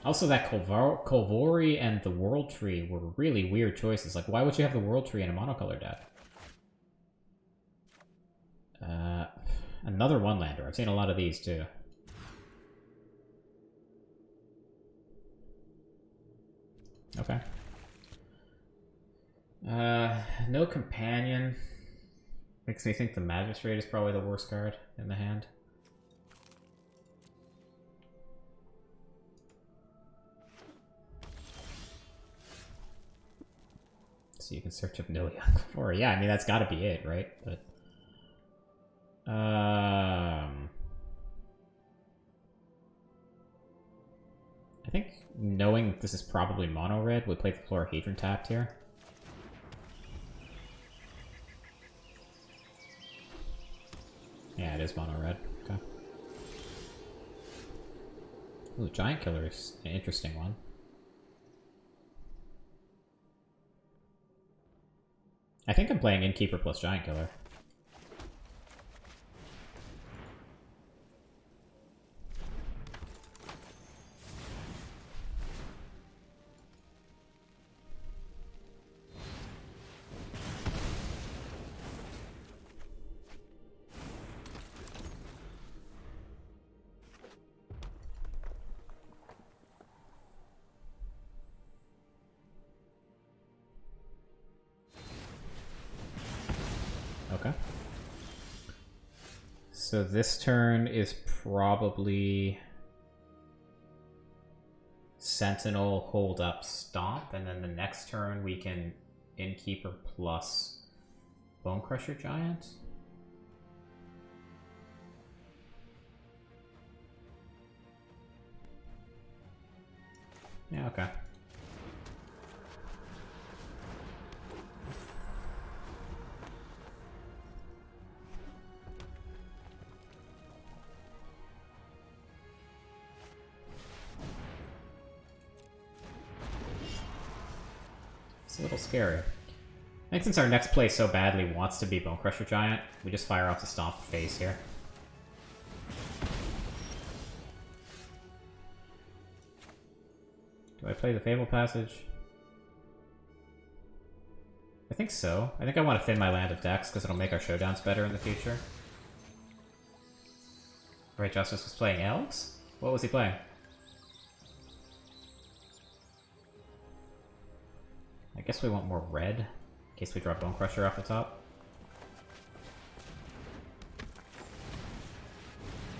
Also, that Kolvori and the World Tree were really weird choices. Like, why would you have the World Tree in a monocolor deck? Another one-lander. I've seen a lot of these, too. Okay. No companion. Makes me think the Magistrate is probably the worst card in the hand. So you can search up Naya. Or yeah, I mean that's gotta be it, right? But I think knowing this is probably mono red, we play the Florahedron tapped here. Yeah, it is mono red. Okay. Ooh, Giant Killer is an interesting one. I think I'm playing Innkeeper plus Giant Killer. Okay. So this turn is probably Sentinel, Hold Up, Stomp, and then the next turn we can Innkeeper plus Bonecrusher Giant. Yeah, okay. It's a little scary. I think since our next play so badly wants to be Bonecrusher Giant, we just fire off the Stomp phase here. Do I play the Fable Passage? I think so. I think I want to thin my land of decks because it'll make our showdowns better in the future. Right, Justice was playing Elves? What was he playing? I guess we want more red, in case we draw Bonecrusher off the top.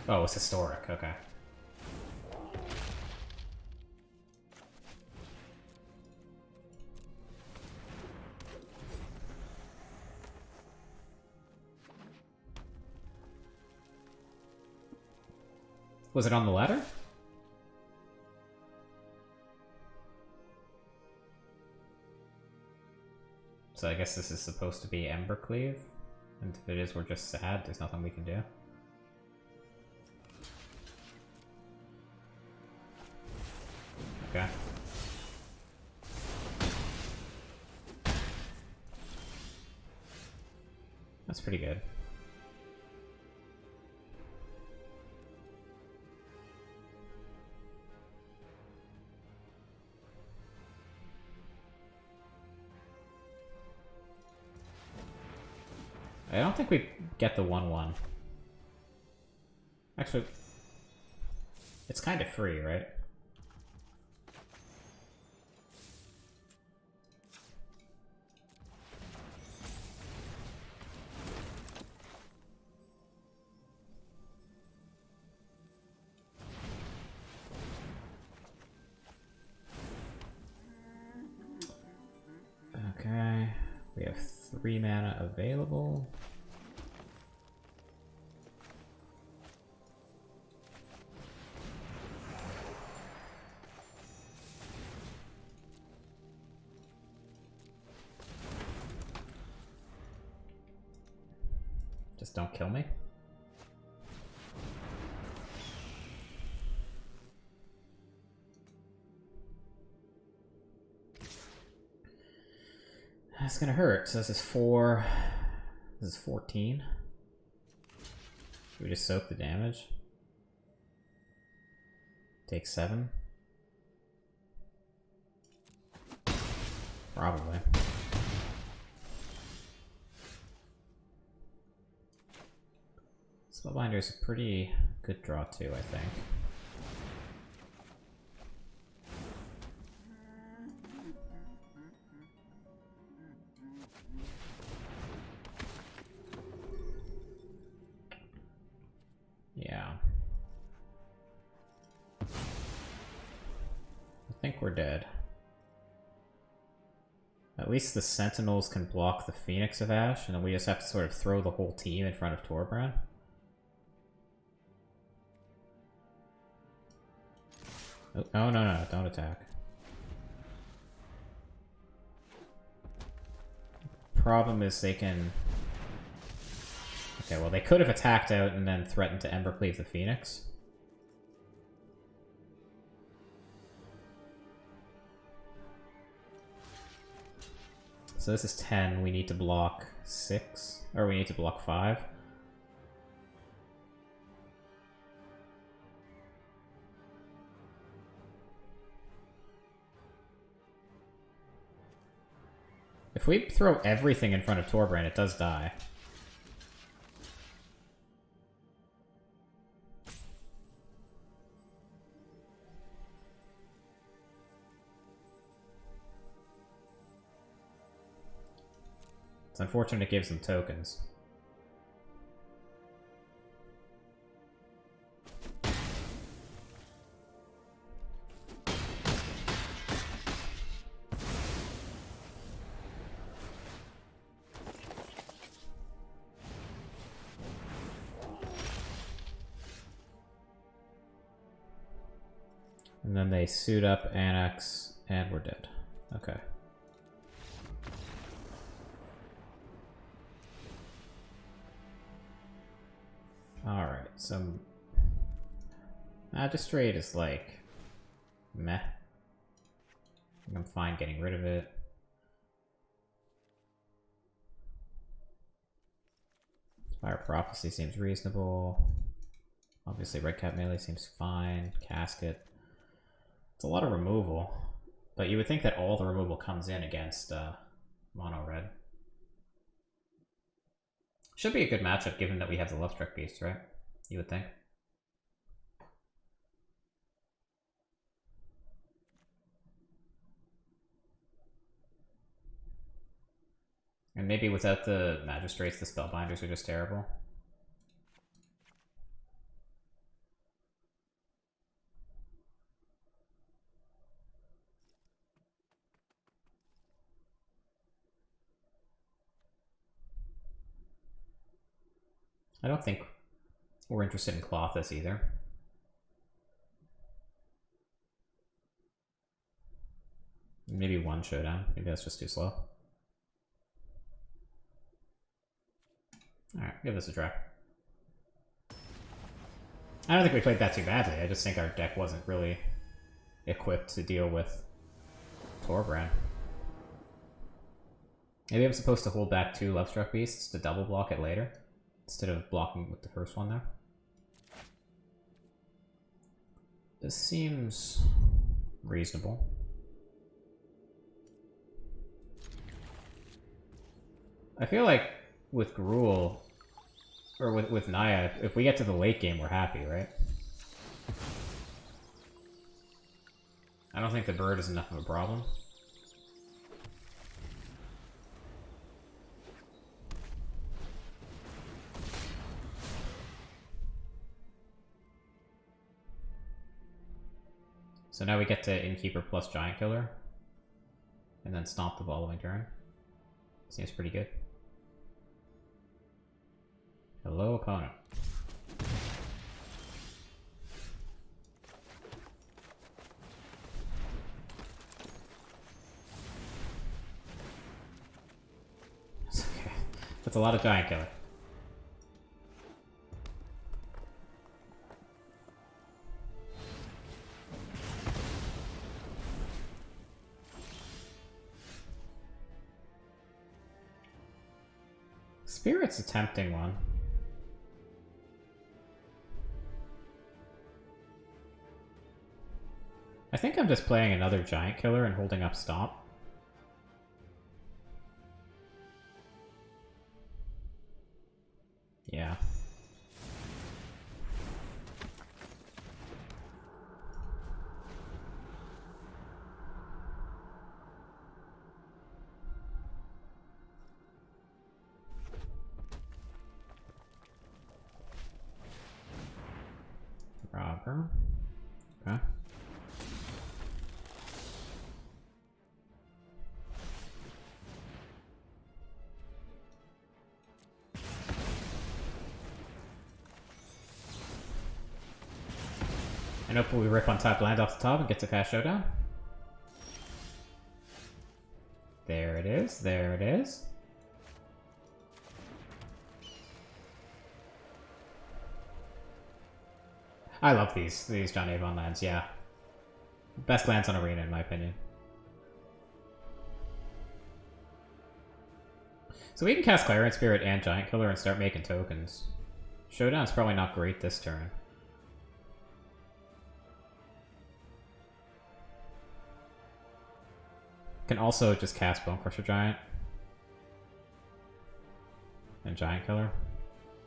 Oh, it's historic, okay. Was it on the ladder? So I guess this is supposed to be Embercleave, and if it is, we're just sad. There's nothing we can do. Okay. That's pretty good. I don't think we get the 1/1. Actually, it's kind of free, right? Okay, we have 3 mana available. Just don't kill me. That's gonna hurt. So this is 4. This is 14. Should we just soak the damage? Take 7. Probably. Spellbinder's a pretty good draw too, I think. Yeah. I think we're dead. At least the Sentinels can block the Phoenix of Ash, and then we just have to sort of throw the whole team in front of Torbran. Oh, no, don't attack. Problem is they can... Okay, well they could have attacked out and then threatened to Embercleave the Phoenix. So this is 10, we need to block 6, or we need to block 5. If we throw everything in front of Torbran, it does die. It's unfortunate it gives them tokens. And then they suit up, annex, and we're dead. Okay. Alright, so... Magistrate is like... meh. I'm fine getting rid of it. Fire Prophecy seems reasonable. Obviously Red Cap melee seems fine. Casket. It's a lot of removal. But you would think that all the removal comes in against mono red. Should be a good matchup given that we have the Love Struck Beast, right? You would think. And maybe without the Magistrates, the Spellbinders are just terrible. I don't think we're interested in Clothis either. Maybe one showdown. Maybe that's just too slow. Alright, give this a try. I don't think we played that too badly. I just think our deck wasn't really equipped to deal with Torbran. Maybe I'm supposed to hold back 2 Love Struck Beasts to double block it later, instead of blocking with the first one there. This seems reasonable. I feel like with Gruul, or with Naya, if we get to the late game, we're happy, right? I don't think the bird is enough of a problem. So now we get to Innkeeper plus Giant Killer, and then stomp the following turn. Seems pretty good. Hello, opponent. Okay. That's a lot of Giant Killer. Spirit's a tempting one. I think I'm just playing another Giant Killer and holding up Stomp. Yeah. Robber. Okay. And hopefully we rip on top land off the top and get to cast Showdown. There it is, there it is. I love these John Avon lands, yeah. Best lands on Arena in my opinion. So we can cast Clarion Spirit and Giant Killer and start making tokens. Showdown's probably not great this turn. Can also just cast Bone Crusher Giant. And Giant Killer.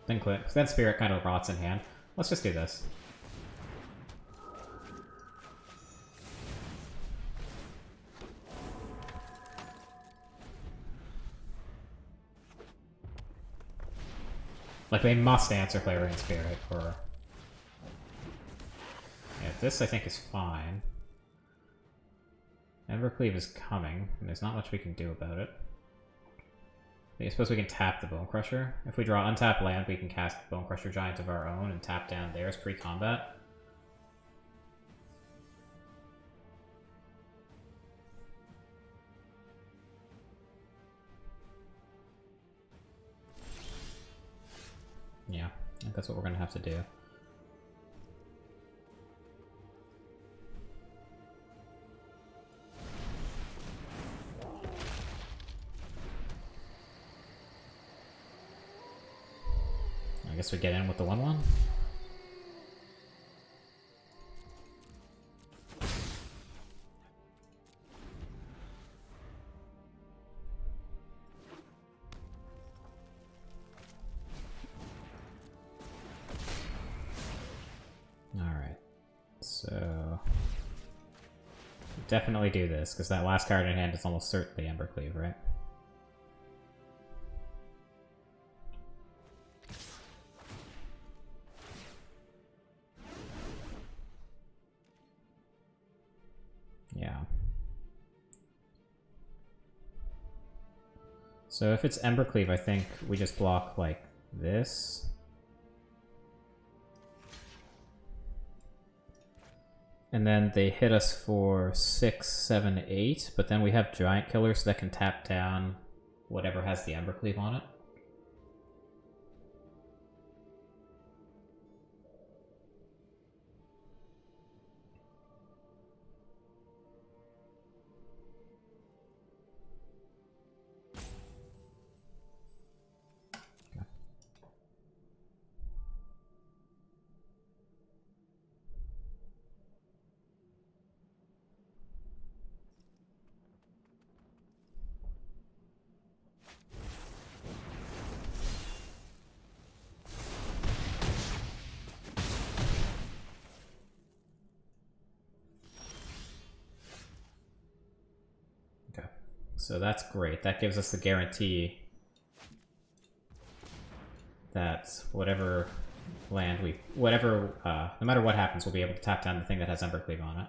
Then click. Then Spirit kind of rots in hand. Let's just do this. Like, they must answer Clarion Spirit, or... Yeah, this I think is fine. Evercleave is coming, and there's not much we can do about it. I suppose we can tap the Bone Crusher. If we draw untapped land, we can cast Bone Crusher Giant of our own and tap down theirs pre-combat. Yeah, I think that's what we're going to have to do. I guess we get in with the 1/1. Alright, so... definitely do this, because that last card in hand is almost certainly Embercleave, right? Yeah. So if it's Embercleave, I think we just block like this. And then they hit us for 6, 7, 8, but then we have Giant Killers that can tap down whatever has the Embercleave on it. So that's great. That gives us the guarantee that whatever land we... no matter what happens, we'll be able to tap down the thing that has Embercleave on it.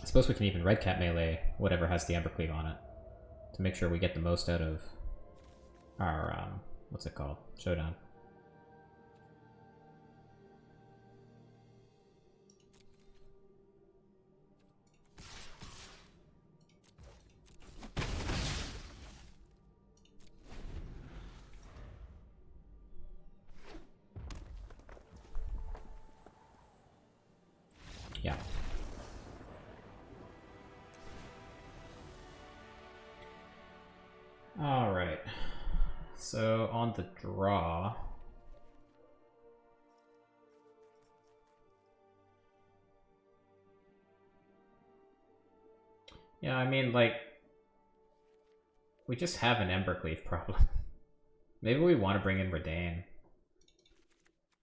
I suppose we can even Red Cat melee whatever has the Embercleave on it, to make sure we get the most out of our, what's it called? Showdown. Yeah. Alright. So, on the draw... Yeah, I mean, like, we just have an Embercleave problem. Maybe we want to bring in Redain.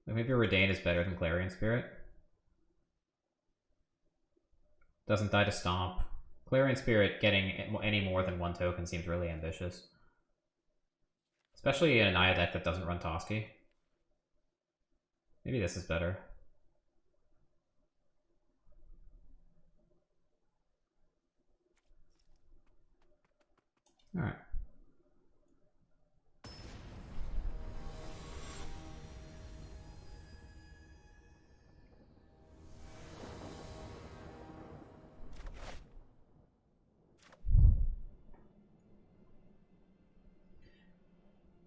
Like, maybe Redain is better than Clarion Spirit. Doesn't die to Stomp. Clarion Spirit getting any more than one token seems really ambitious. Especially in a Naya deck that doesn't run Toski. Maybe this is better. Alright.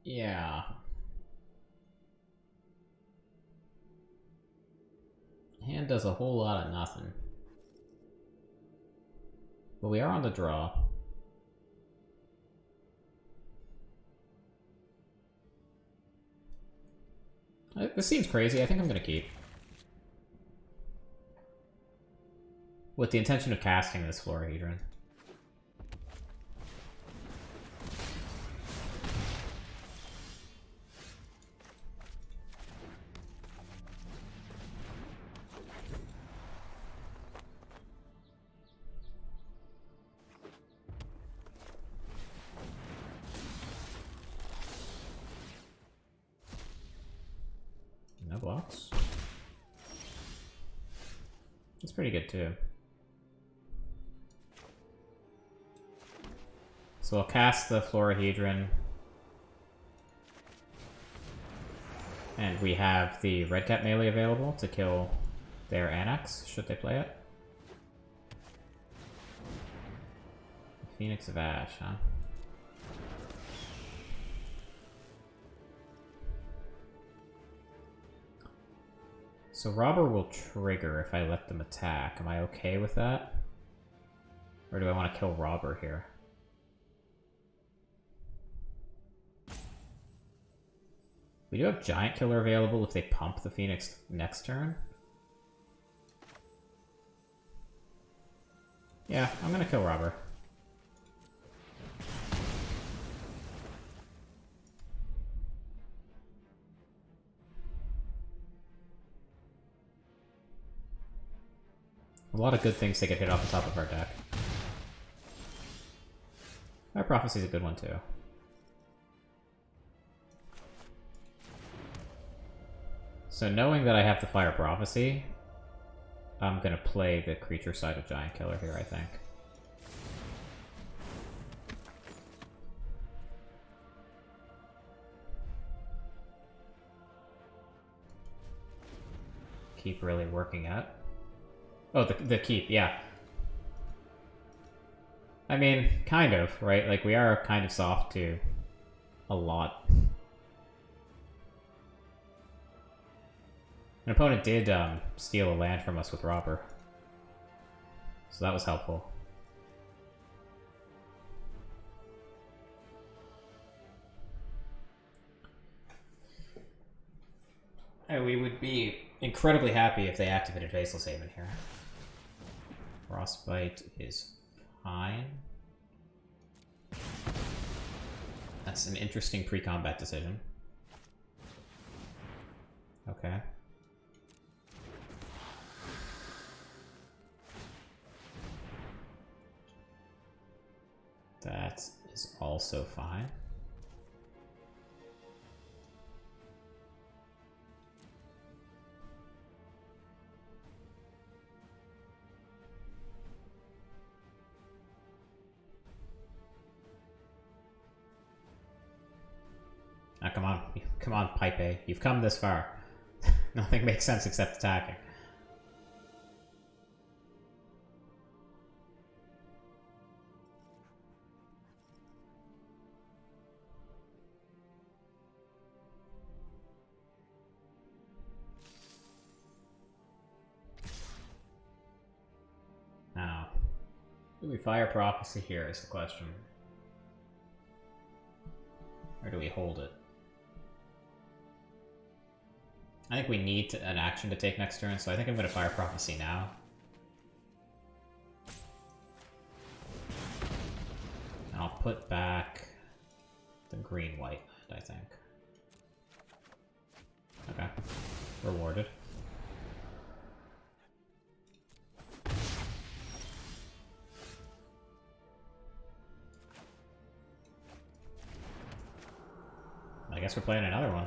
Yeah. Hand does a whole lot of nothing. But we are on the draw. This seems crazy. I think I'm going to keep. With the intention of casting this Florahedron. No blocks. It's pretty good too. So I'll cast the Florahedron. And we have the Red Cap melee available to kill their Anax, should they play it. Phoenix of Ash, huh? So Robber will trigger if I let them attack. Am I okay with that? Or do I want to kill Robber here? We do have Giant Killer available if they pump the Phoenix next turn. Yeah, I'm gonna kill Robber. A lot of good things to get hit off the top of our deck. Our Prophecy's a good one too. So knowing that I have the Fire Prophecy, I'm gonna play the creature side of Giant Killer here, I think. Keep really working at. Oh, the keep, yeah. I mean, kind of, right? Like, we are kind of soft to a lot. An opponent did steal a land from us with Robber. So that was helpful. And we would be incredibly happy if they activated Faceless Haven here. Frostbite is fine. That's an interesting pre-combat decision. Okay. That is also fine. Now come on, Pipe A. You've come this far. Nothing makes sense except attacking. Now, do we Fire Prophecy here is the question. Or do we hold it? I think we need an action to take next turn, so I think I'm going to Fire Prophecy now. put back the green-white land, I think. Okay. Rewarded. I guess we're playing another one.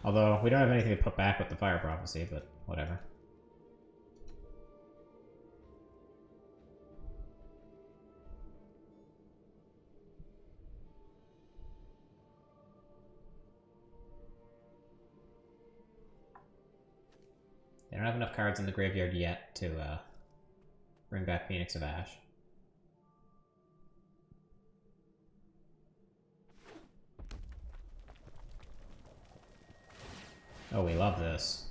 Although, we don't have anything to put back with the Fire Prophecy, but whatever. They don't have enough cards in the graveyard yet to bring back Phoenix of Ash. Oh, we love this.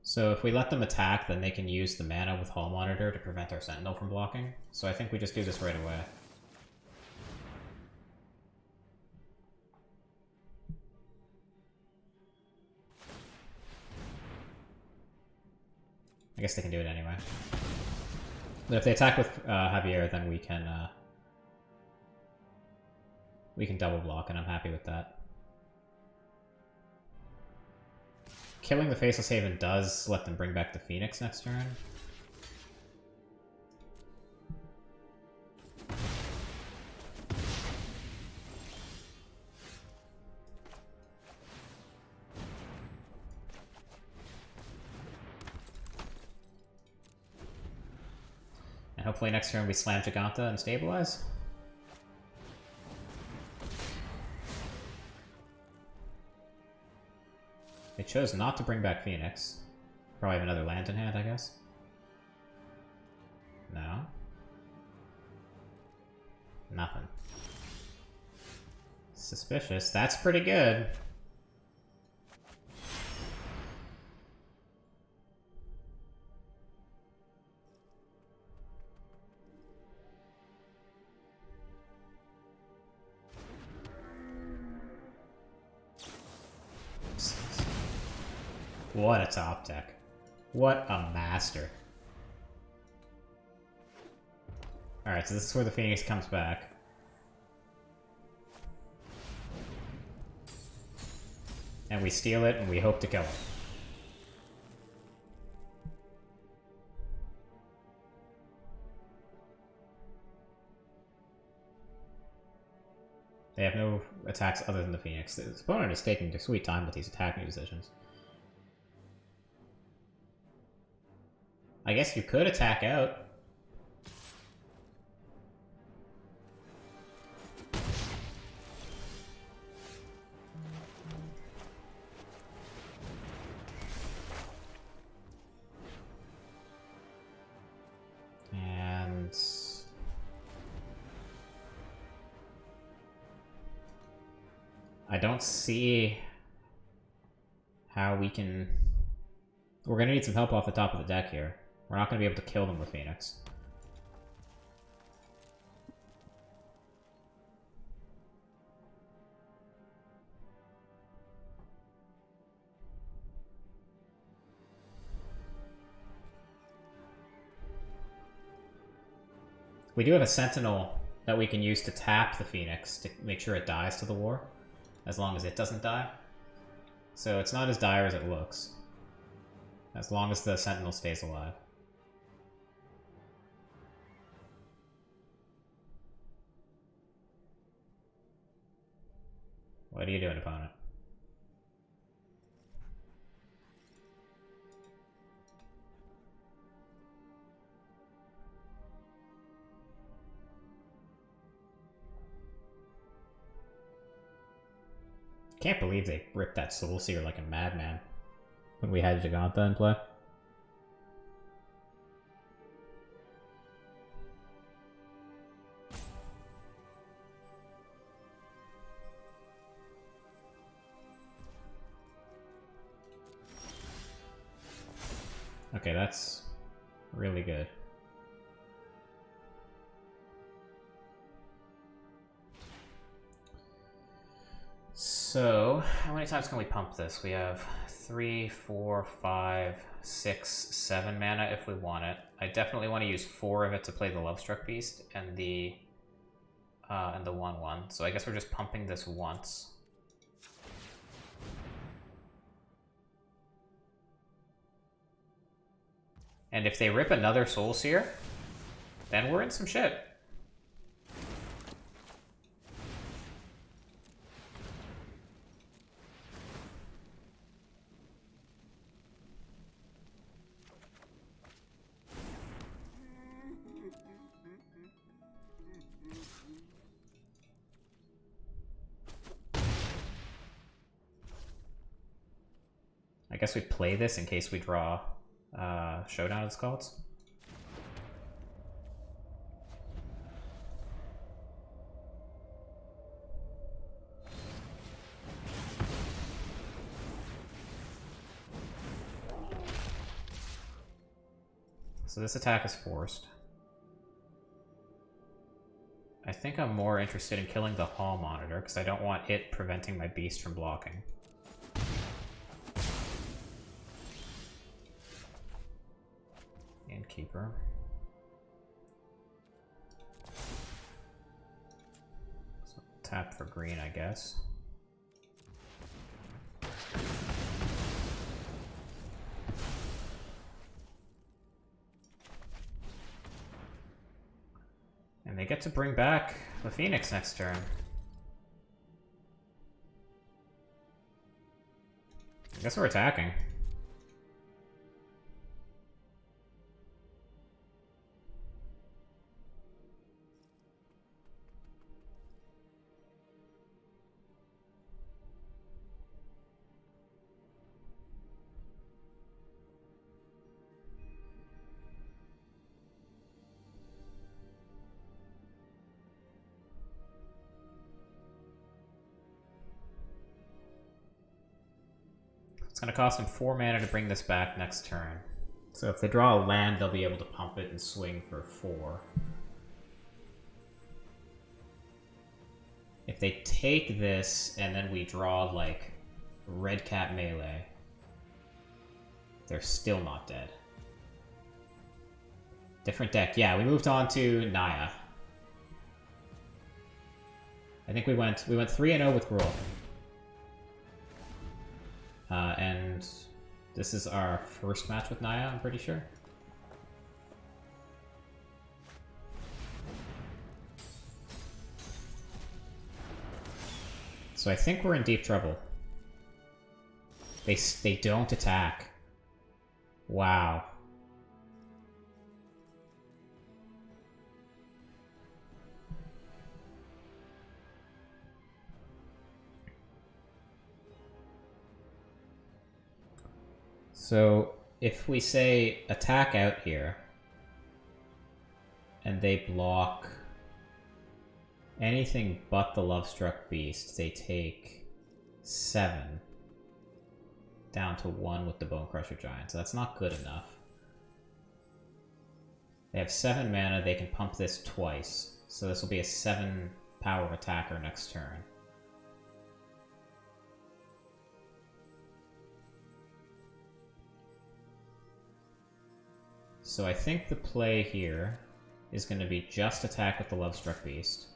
So if we let them attack, then they can use the mana with Hall Monitor to prevent our Sentinel from blocking. So I think we just do this right away. I guess they can do it anyway. But if they attack with Javier, then we can double block, and I'm happy with that. Killing the Faceless Haven does let them bring back the Phoenix next turn. And hopefully next turn we slam Giganta and stabilize. They chose not to bring back Phoenix. Probably have another land in hand, I guess. No. Nothing. Suspicious. That's pretty good. What a top deck. What a master. Alright, so this is where the Phoenix comes back. And we steal it, and we hope to kill it. They have no attacks other than the Phoenix. The opponent is taking their sweet time with these attacking decisions. I guess you could attack out. And I don't see how we can... We're going to need some help off the top of the deck here. We're not going to be able to kill them with Phoenix. We do have a Sentinel that we can use to tap the Phoenix to make sure it dies to the war, as long as it doesn't die. So it's not as dire as it looks, as long as the Sentinel stays alive. What are you doing, opponent? Can't believe they ripped that Soul Seer like a madman when we had Giganta in play. Okay, that's really good. So, how many times can we pump this? We have 3, 4, 5, 6, 7 mana if we want it. I definitely want to use 4 of it to play the Lovestruck Beast and the 1/1. So I guess we're just pumping this once. And if they rip another Soul Seer, then we're in some shit. I guess we play this in case we draw Showdown, it's called. So this attack is forced. I think I'm more interested in killing the Hall Monitor because I don't want it preventing my beast from blocking. Innkeeper. So tap for green, I guess. And they get to bring back the Phoenix next turn. I guess we're attacking. It's going to cost them 4 mana to bring this back next turn. So if they draw a land, they'll be able to pump it and swing for 4. If they take this and then we draw, like, Red Cat melee, they're still not dead. Different deck. Yeah, we moved on to Naya. I think we went 3-0 with Gruul. And this is our first match with Naya, I'm pretty sure. So I think we're in deep trouble. They don't attack. Wow. So if we say attack out here, and they block anything but the Lovestruck Beast, they take 7 down to 1 with the Bone Crusher Giant, so that's not good enough. They have 7 mana, they can pump this twice, so this will be a 7 power attacker next turn. So I think the play here is going to be just attack with the Lovestruck Beast.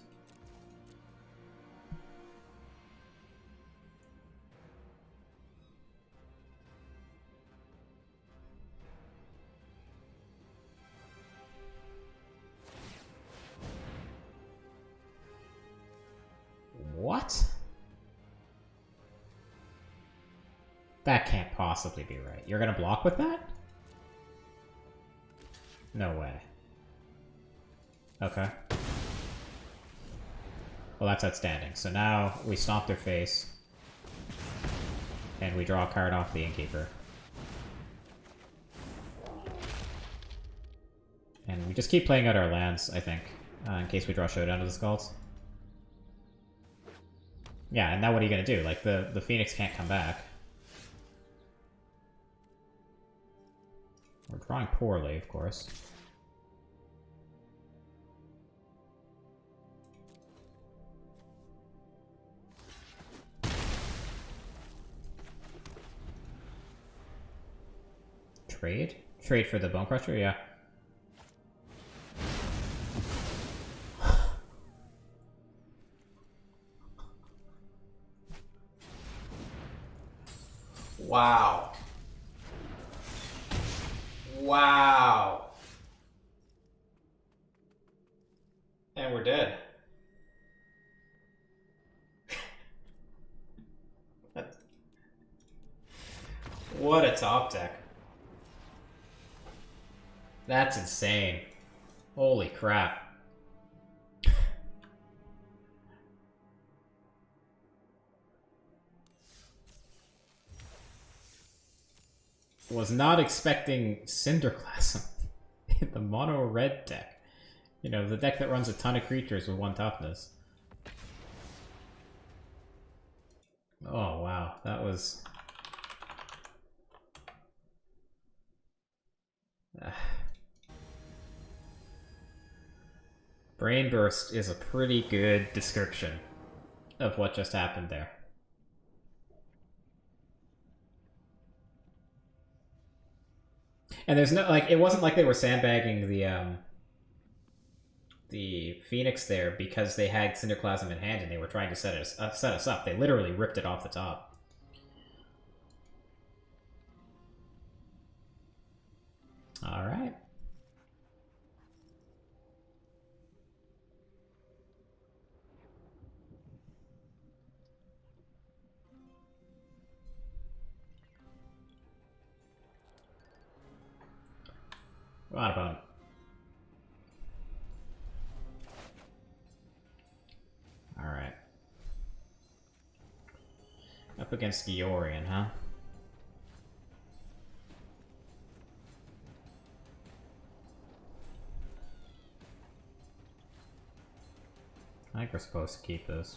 What? That can't possibly be right. You're going to block with that? No way. Okay. Well, that's outstanding. So now we stomp their face. And we draw a card off the Innkeeper. And we just keep playing out our lands, I think. In case we draw Showdown to the Skulls. Yeah, and now what are you going to do? Like, the Phoenix can't come back. We're drawing poorly, of course. trade? Trade for the Bone Crusher? Yeah. Wow. Wow. And we're dead. What a top deck. That's insane. Holy crap. Was not expecting Cinderclasm in the mono red deck. You know, the deck that runs a ton of creatures with 1 toughness. Oh wow, that was... Brain Burst is a pretty good description of what just happened there. And there's no, like, it wasn't like they were sandbagging the Phoenix there because they had Cinderclasm in hand and they were trying to set us up. They literally ripped it off the top. All right. What about it? Alright. Up against Giorian, huh? I think we're supposed to keep this.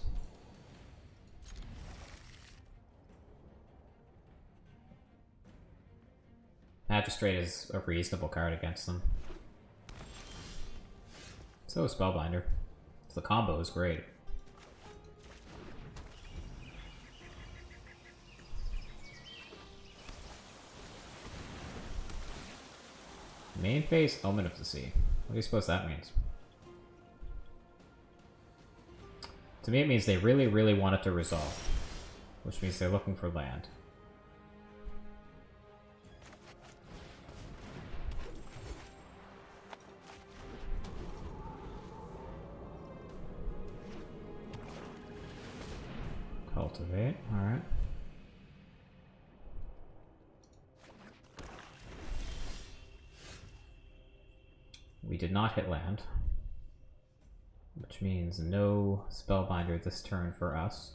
Magistrate is a reasonable card against them. So is Spellbinder. The combo is great. Main phase, Omen of the Sea. What do you suppose that means? To me it means they really, really want it to resolve. Which means they're looking for land. Cultivate, alright. We did not hit land. Which means no Spellbinder this turn for us.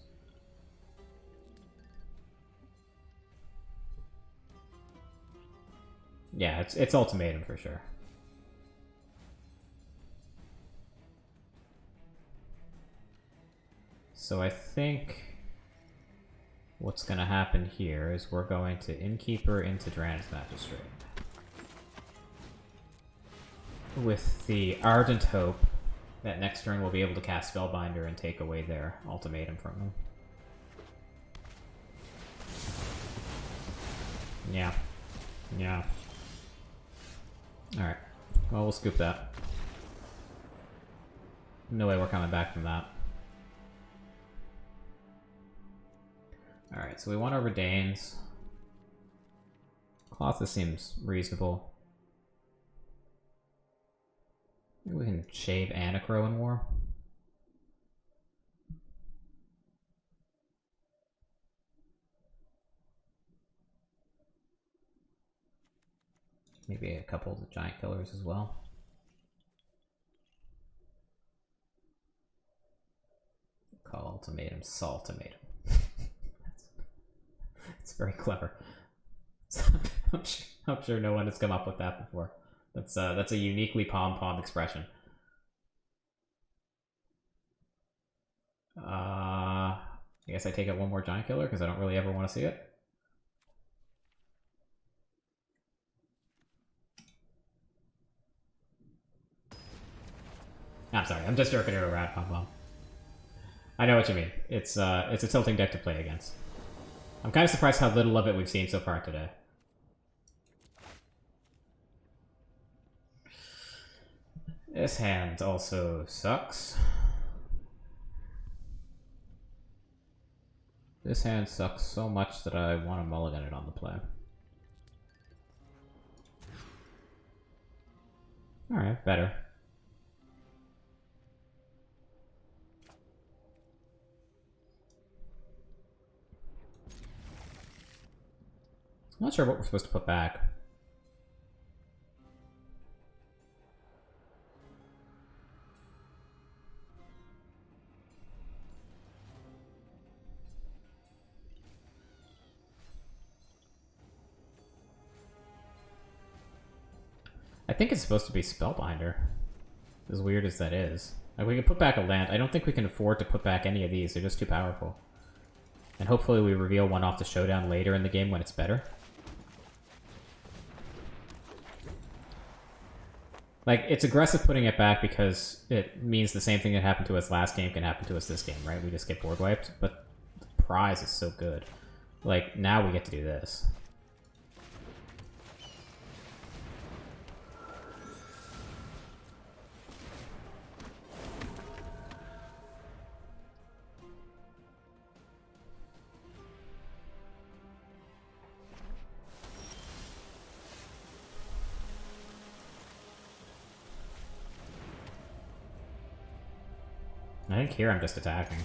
Yeah, it's ultimatum for sure. So I think what's going to happen here is we're going to Innkeeper into Dran's Magistrate. With the ardent hope that next turn we'll be able to cast Spellbinder and take away their ultimatum from them. Yeah. Yeah. Alright. Well, we'll scoop that. No way we're coming back from that. Alright, so we want our Redains. Colossus seems reasonable. Maybe we can shave Anacro in War. Maybe a couple of the Giant Killers as well. Call Ultimatum Saltimatum. It's very clever. I'm sure no one has come up with that before. That's a uniquely pom-pom expression. I guess I take out one more Giant Killer because I don't really ever want to see it. I'm sorry, I'm just jerking it around, pom-pom. I know what you mean. It's a tilting deck to play against. I'm kind of surprised how little of it we've seen so far today. This hand also sucks. This hand sucks so much that I want to mulligan it on the play. Alright, better. I'm not sure what we're supposed to put back. I think it's supposed to be Spellbinder, as weird as that is. Like, we can put back a land. I don't think we can afford to put back any of these. They're just too powerful. And hopefully we reveal one off the showdown later in the game when it's better. Like, it's aggressive putting it back because it means the same thing that happened to us last game can happen to us this game, right? We just get board wiped, but the prize is so good. Like, now we get to do this. I think here I'm just attacking.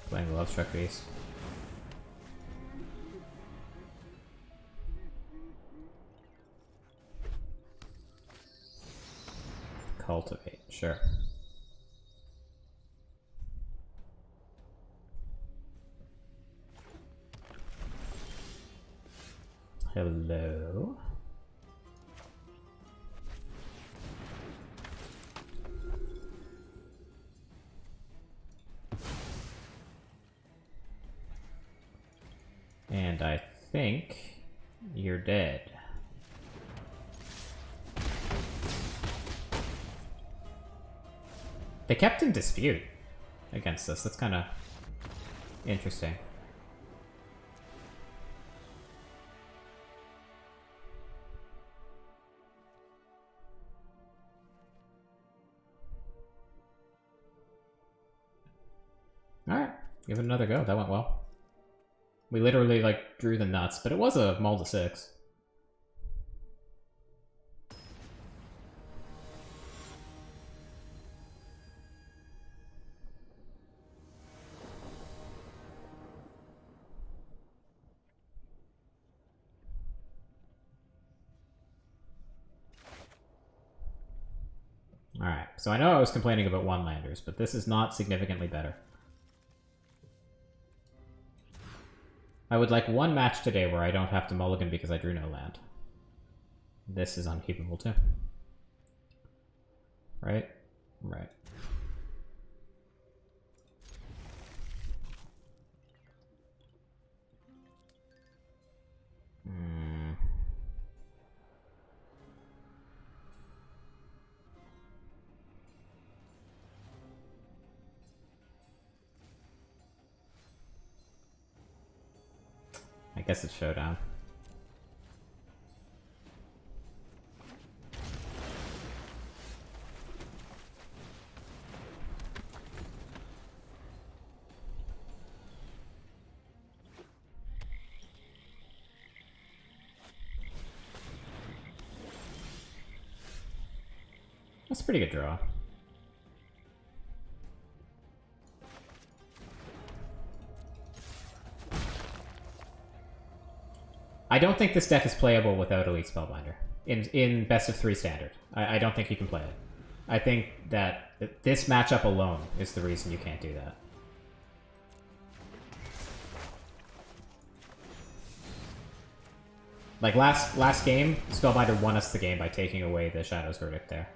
Playing the Love Struck Beast. Cultivate, sure. Hello? And I think you're dead. They kept in dispute against us. That's kind of interesting. Alright, give it another go. That went well. We literally, like, drew the nuts, but it was a mull to 6. Alright, so I know I was complaining about one-landers, but this is not significantly better. I would like one match today where I don't have to mulligan because I drew no land. This is unkeepable too. Right? Right. I guess it's showdown. That's a pretty good draw. I don't think this deck is playable without Elite Spellbinder. In best of 3 standard. I don't think you can play it. I think that this matchup alone is the reason you can't do that. Like last game, Spellbinder won us the game by taking away the Shadow's Verdict there.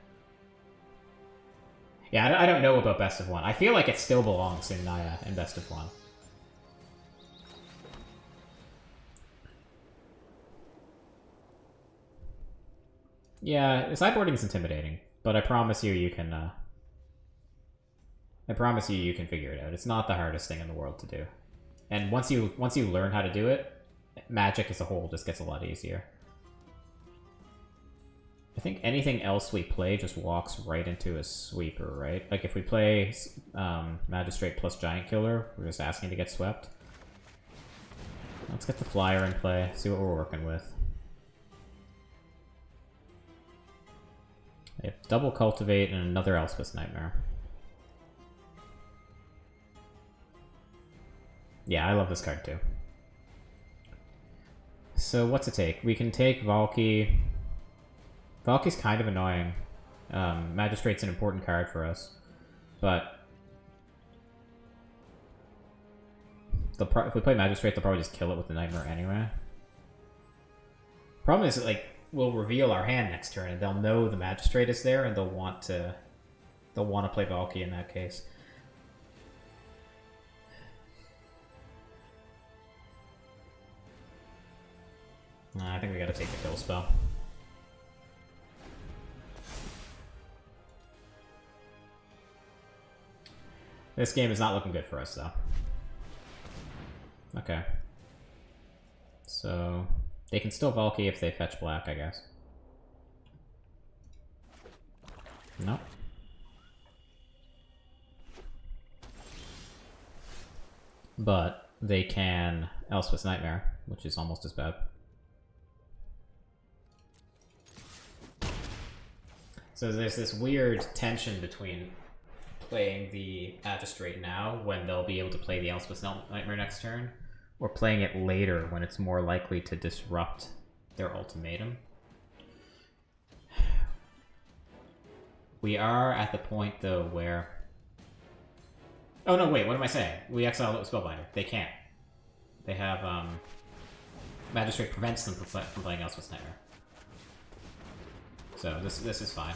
Yeah, I don't know about best of 1. I feel like it still belongs in Naya and best of 1. Yeah, sideboarding is intimidating, but I promise you, you can. I promise you, you can figure it out. It's not the hardest thing in the world to do, and once you learn how to do it, Magic as a whole just gets a lot easier. think anything else we play just walks right into a sweeper, right? Like if we play Magistrate plus Giant Killer, we're just asking to get swept. Let's get the Flyer in play, see what we're working with. They have double Cultivate and another Elspeth's Nightmare. Yeah, I love this card too. So what's it take? We can take Valky. Valky's kind of annoying. Magistrate's an important card for us. But if we play Magistrate, they'll probably just kill it with the Nightmare anyway. Problem is, like, we'll reveal our hand next turn, and they'll know the Magistrate is there, and they'll want to play Valky in that case. I think we gotta take the kill spell. This game is not looking good for us, though. Okay. So, they can still Valky if they fetch black, I guess. No. But they can Elspeth's Nightmare, which is almost as bad. So there's this weird tension between playing the Magistrate now, when they'll be able to play the Elspeth's Nightmare next turn, or playing it later when it's more likely to disrupt their ultimatum. We are at the point, though, where... Oh, no, wait, what am I saying? We exile Spellbinder. They can't. They have, Magistrate prevents them from playing Elspeth's Nightmare. So, this is fine.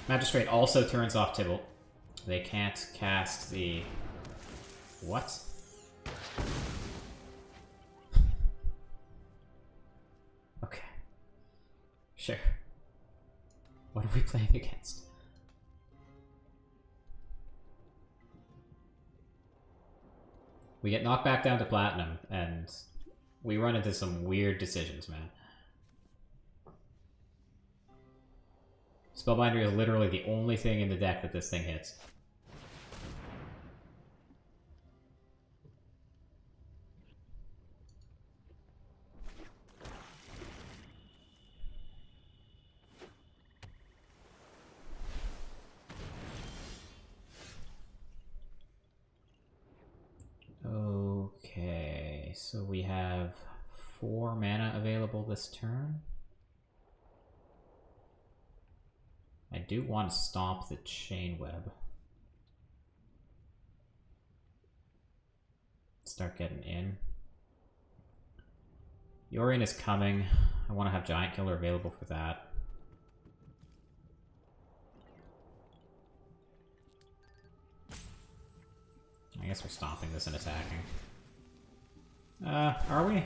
Magistrate also turns off Tibalt. They can't cast the... What? Okay. Sure. What are we playing against? We get knocked back down to Platinum, and we run into some weird decisions, man. Spellbinder is literally the only thing in the deck that this thing hits. Okay, so we have 4 mana available this turn. I do want to stomp the Chain Web. Start getting in. Yorion is coming. I want to have Giant Killer available for that. I guess we're stomping this and attacking. Are we?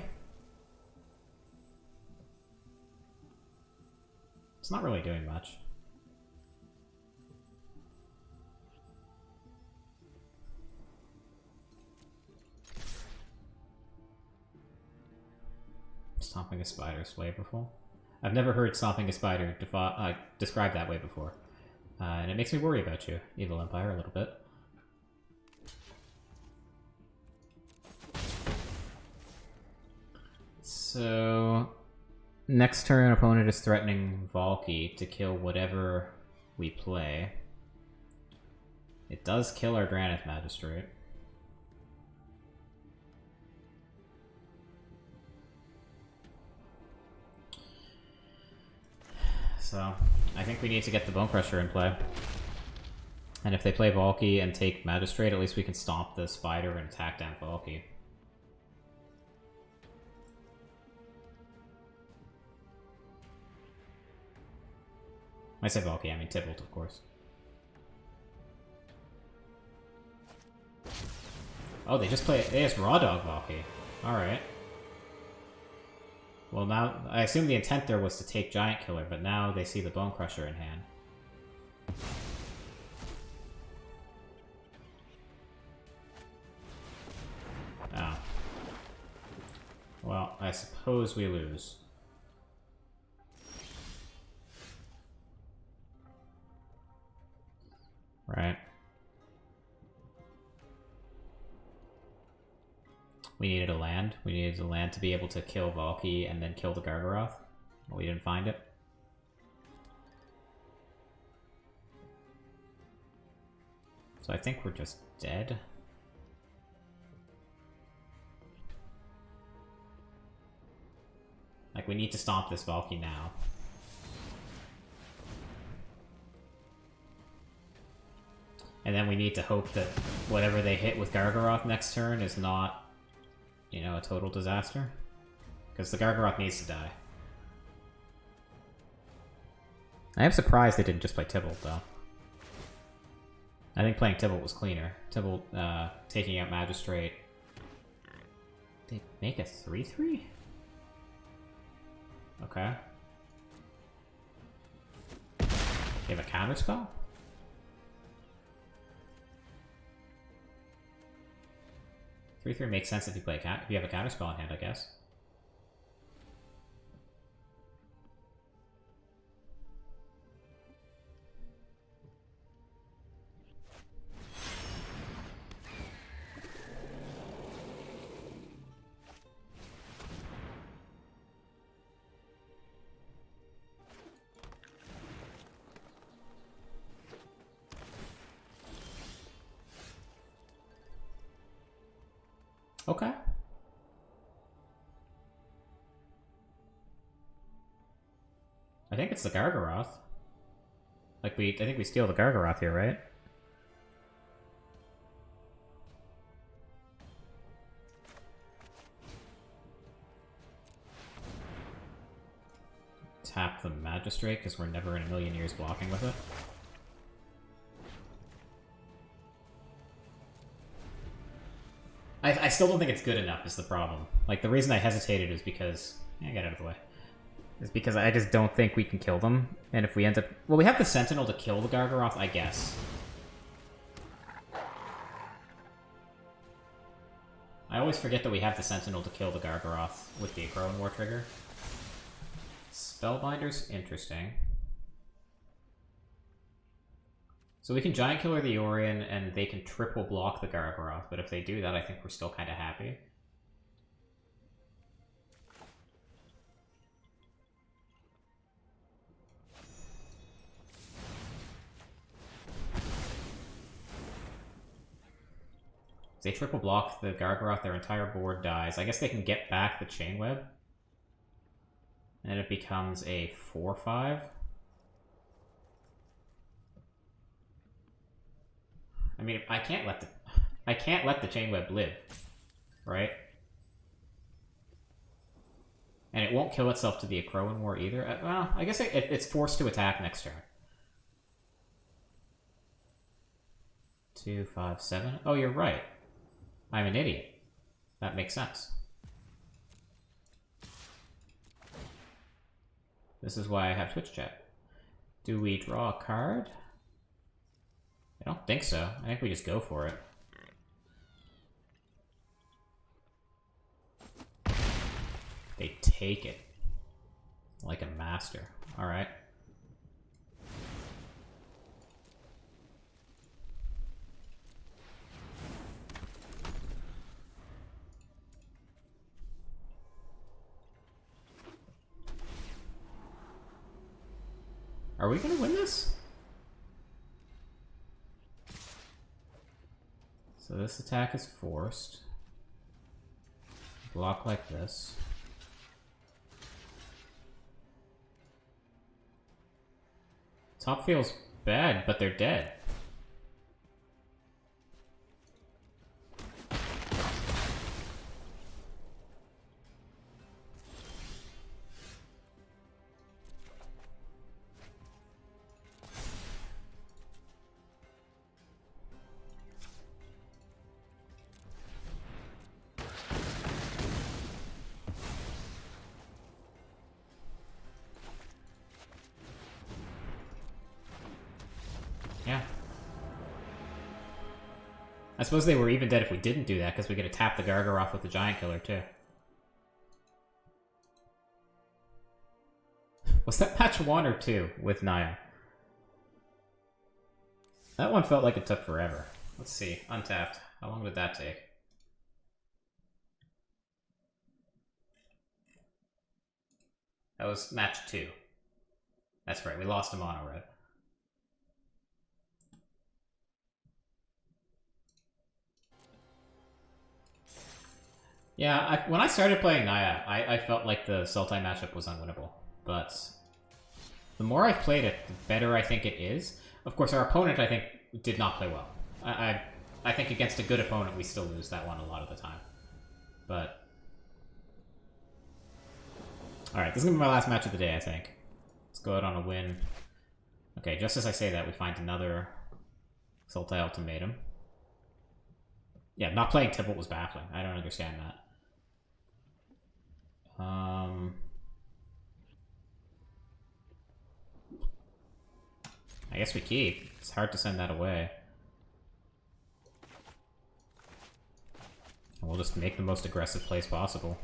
It's not really doing much. Stomping a spider is flavorful. I've never heard stomping a spider described that way before. And it makes me worry about you, Evil Empire, a little bit. So, next turn, opponent is threatening Valky to kill whatever we play. It does kill our Granite Magistrate. So, I think we need to get the Bone Crusher in play. And if they play Valky and take Magistrate, at least we can stomp the Spider and attack down Valky. I say Valky, I mean Tibalt, of course. Oh, they just Raw Dog Valky. Alright. Well, now, I assume the intent there was to take Giant Killer, but now they see the Bone Crusher in hand. Oh. Well, I suppose we lose. Right. We needed a land. We needed a land to be able to kill Valky and then kill the Gargaroth. Well, we didn't find it. So I think we're just dead. Like, we need to stomp this Valky now. And then we need to hope that whatever they hit with Gargaroth next turn is not, you know, a total disaster. Because the Gargaroth needs to die. I am surprised they didn't just play Tybalt, though. I think playing Tybalt was cleaner. Tybalt taking out Magistrate. They make a 3/3? Okay. They have a counterspell? Three makes sense if you play if you have a counterspell in hand, I guess. Okay. I think it's the Gargaroth. Like, I think we steal the Gargaroth here, right? Tap the Magistrate, because we're never in a million years blocking with it. I still don't think it's good enough, is the problem. Like, the reason I hesitated is because... Yeah, get out of the way. Is because I just don't think we can kill them. And if we end up... Well, we have the Sentinel to kill the Gargaroth, I guess. I always forget that we have the Sentinel to kill the Gargaroth with the Acroan War trigger. Spellbinder's interesting. So we can Giant Killer the Orion, and they can triple block the Gargaroth, but if they do that, I think we're still kind of happy. If they triple block the Gargaroth, their entire board dies. I guess they can get back the Chain Web. And then it becomes a 4/5. I mean, I can't let the Chain Web live, right? And it won't kill itself to the Acroan War either. Well, I guess it's forced to attack next turn. 2, 5, 7. Oh, you're right. I'm an idiot. That makes sense. This is why I have Twitch chat. Do we draw a card? I don't think so. I think we just go for it. They take it. Like a master. Alright. Are we gonna win this? So this attack is forced. Block like this. Top feels bad, but they're dead. Yeah. I suppose they were even dead if we didn't do that, because we get to tap the Gargaroth with the Giant Killer, too. Was that match 1 or 2 with Naya? That one felt like it took forever. Let's see. Untapped. How long did that take? That was match 2. That's right, we lost a mono red. Yeah, when I started playing Naya, I felt like the Sultai matchup was unwinnable. But the more I've played it, the better I think it is. Of course, our opponent, I think, did not play well. I think against a good opponent, we still lose that one a lot of the time. But... Alright, this is going to be my last match of the day, I think. Let's go out on a win. Okay, just as I say that, we find another Sultai ultimatum. Yeah, not playing Tibalt was baffling. I don't understand that. I guess we keep. It's hard to send that away. And we'll just make the most aggressive plays possible.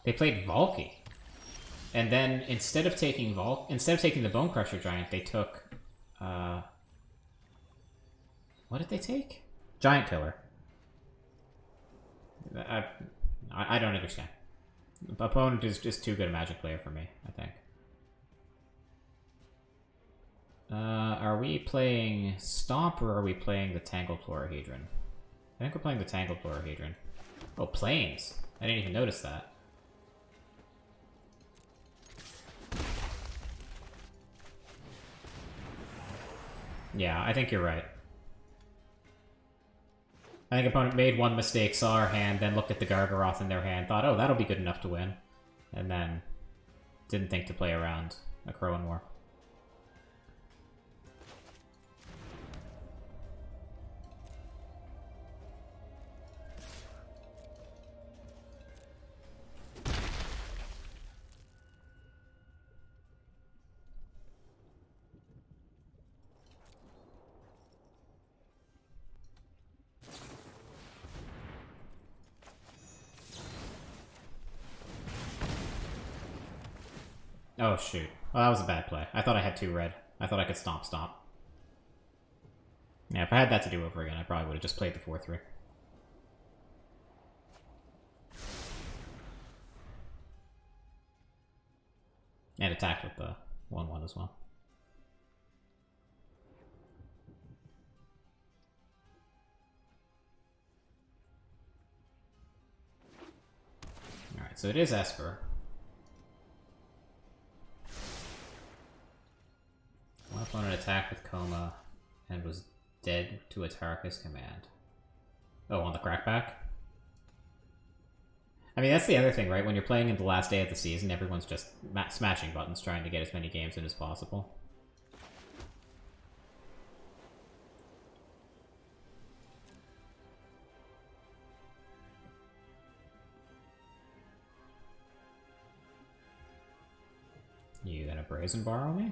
They played Valky. And then instead of taking the Bone Crusher Giant, they took what did they take? Giant Killer. I don't understand. The opponent is just too good a Magic player for me, I think. Are we playing Stomp or are we playing the Tangled Chlorohedron? I think we're playing the Tangled Chlorohedron. Oh, Plains. I didn't even notice that. Yeah, I think you're right. I think opponent made one mistake, saw our hand, then looked at the Gargaroth in their hand, thought, oh, that'll be good enough to win. And then didn't think to play around a Crow and War. Oh, shoot. Well, that was a bad play. I thought I had 2 red. I thought I could stomp. Yeah, if I had that to do over again, I probably would have just played the 4-3. And attacked with the 1-1 as well. Alright, so it is Esper. One opponent attacked with Coma and was dead to Atarka's command. Oh, on the crackback? I mean, that's the other thing, right? When you're playing in the last day of the season, everyone's just smashing buttons, trying to get as many games in as possible. You gonna Brazen Borrow me?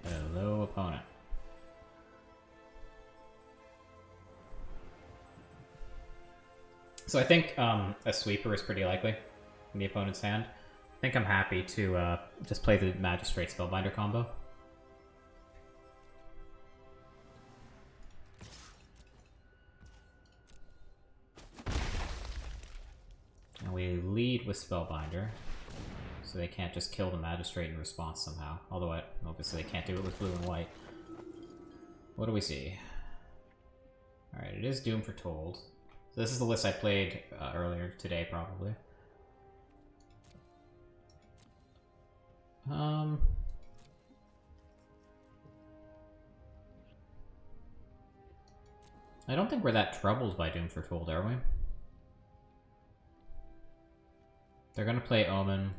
Hello, opponent. So I think a sweeper is pretty likely in the opponent's hand. I think I'm happy to just play the Magistrate Spellbinder combo. And we lead with Spellbinder, so they can't just kill the Magistrate in response somehow. Although, obviously, they can't do it with blue and white. What do we see? Alright, it is Doom Foretold. So this is the list I played earlier today, probably. I don't think we're that troubled by Doom Foretold, are we? They're gonna play Omen.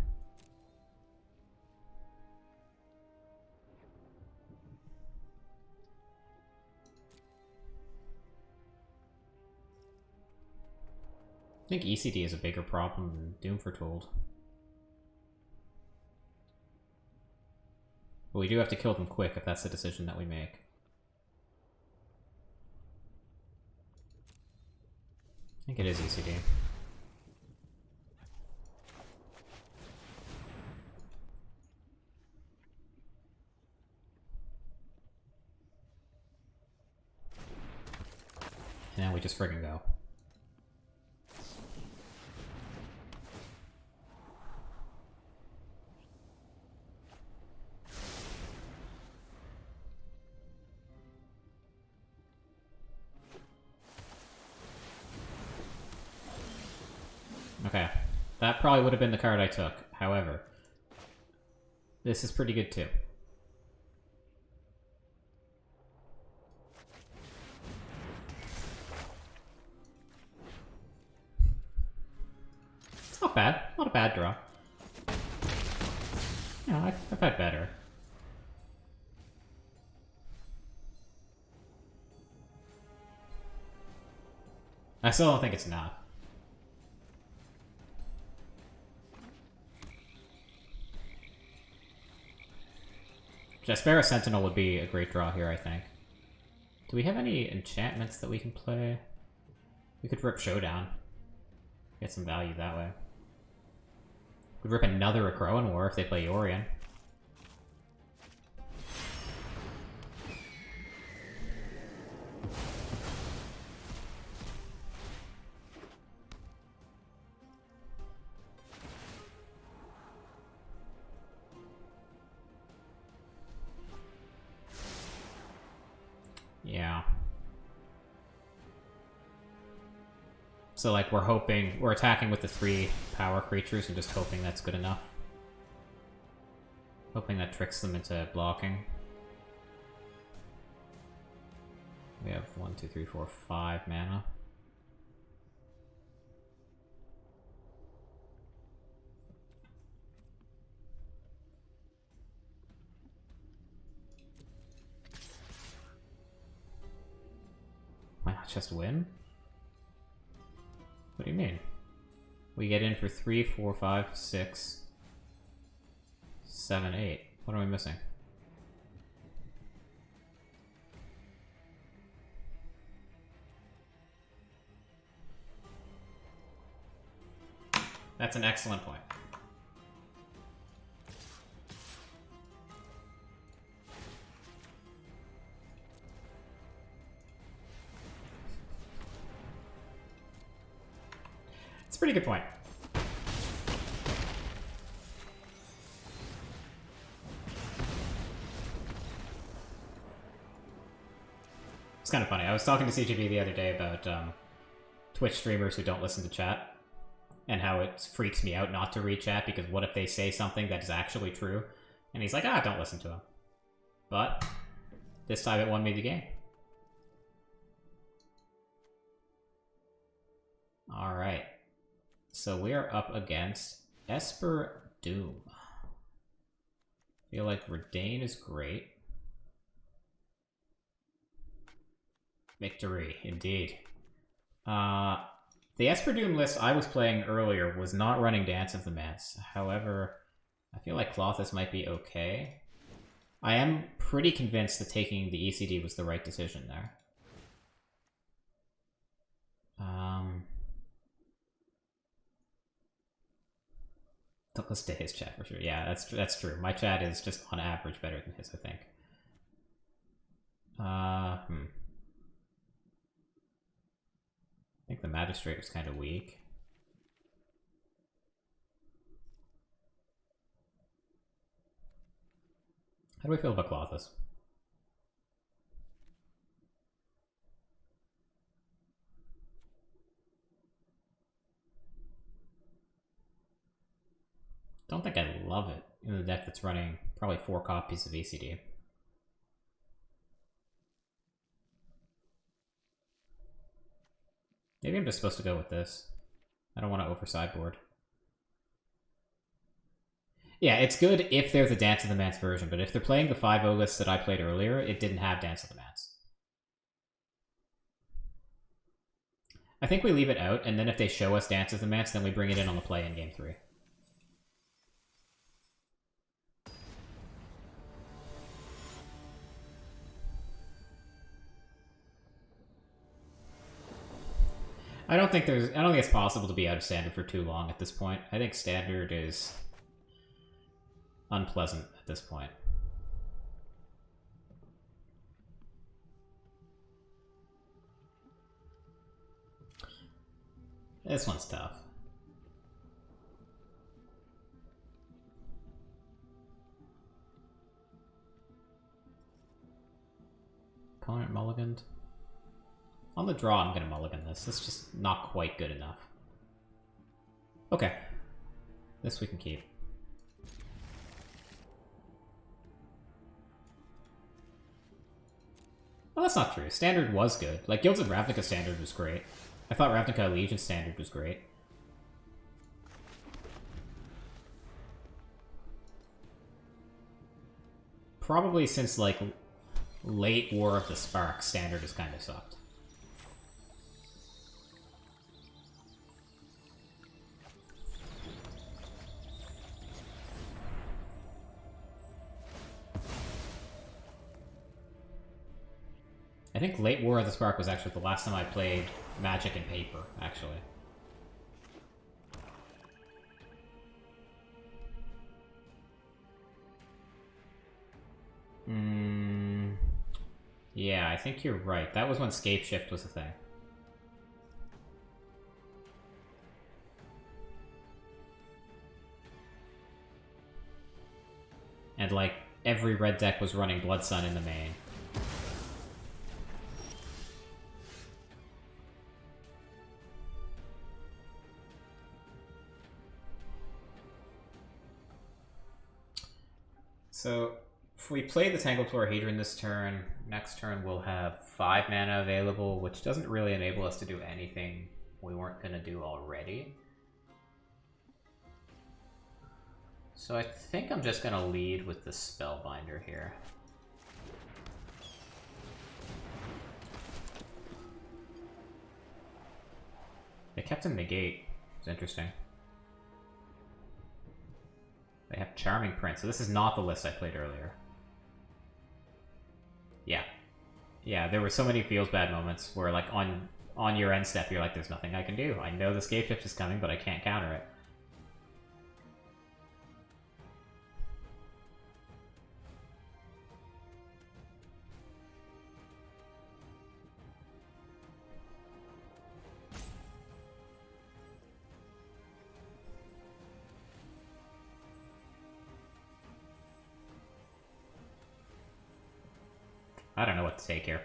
think ECD is a bigger problem than Doom Foretold. But we do have to kill them quick if that's the decision that we make. I think it is ECD. And now we just friggin' go. Okay, that probably would have been the card I took. However, this is pretty good too. It's not bad. Not a bad draw. Yeah, I've had better. I still don't think it's enough. Jaspera Sentinel would be a great draw here, I think. Do we have any enchantments that we can play? We could rip Showdown. Get some value that way. We could rip another Akroan War if they play Yorion. Yeah. So, like, we're attacking with the 3 power creatures and just hoping that's good enough. Hoping that tricks them into blocking. We have 1, 2, 3, 4, 5 mana. Why not just win? What do you mean? We get in for 3, 4, 5, 6, 7, 8. What am I missing? That's an excellent point. It's a pretty good point. It's kind of funny. I was talking to CGB the other day about Twitch streamers who don't listen to chat and how it freaks me out not to read chat because what if they say something that is actually true? And he's like, don't listen to him. But this time it won me the game. Alright. So we are up against Esper Doom. Feel like Redain is great. Victory, indeed. The Esper Doom list I was playing earlier was not running Dance of the Mance. However, I feel like Clothis might be okay. I am pretty convinced that taking the ECD was the right decision there. Don't listen to his chat for sure. Yeah, that's true. My chat is just on average better than his, I think. I think the Magistrate was kind of weak. How do we feel about Clothis? Don't think I love it in the deck that's running probably 4 copies of ECD. Maybe I'm just supposed to go with this. I don't want to over sideboard. Yeah, it's good if there's a Dance of the Mance version, but if they're playing the 5-0 list that I played earlier, it didn't have Dance of the Mance. I think we leave it out, and then if they show us Dance of the Mance, then we bring it in on the play in game 3. I don't think it's possible to be out of Standard for too long at this point. I think Standard is unpleasant at this point. This one's tough. Calling it mulliganed. On the draw, I'm gonna mulligan this. It's just not quite good enough. Okay. This we can keep. Well, that's not true. Standard was good. Like, Guilds of Ravnica Standard was great. I thought Ravnica Legion Standard was great. Probably since, like, late War of the Spark, Standard has kind of sucked. I think late War of the Spark was actually the last time I played Magic in paper, actually. Yeah, I think you're right. That was when Scape Shift was a thing. And, like, every red deck was running Blood Sun in the main. So, if we play the Tangled Florahedron this turn, next turn we'll have 5 mana available, which doesn't really enable us to do anything we weren't going to do already. So I think I'm just going to lead with the Spellbinder here. They kept him negate. It's interesting. They have Charming Prince, so this is not the list I played earlier. Yeah. Yeah, there were so many feels bad moments where, like, on your end step, you're like, there's nothing I can do. I know the Scape Shift is coming, but I can't counter it. I don't know what to take here.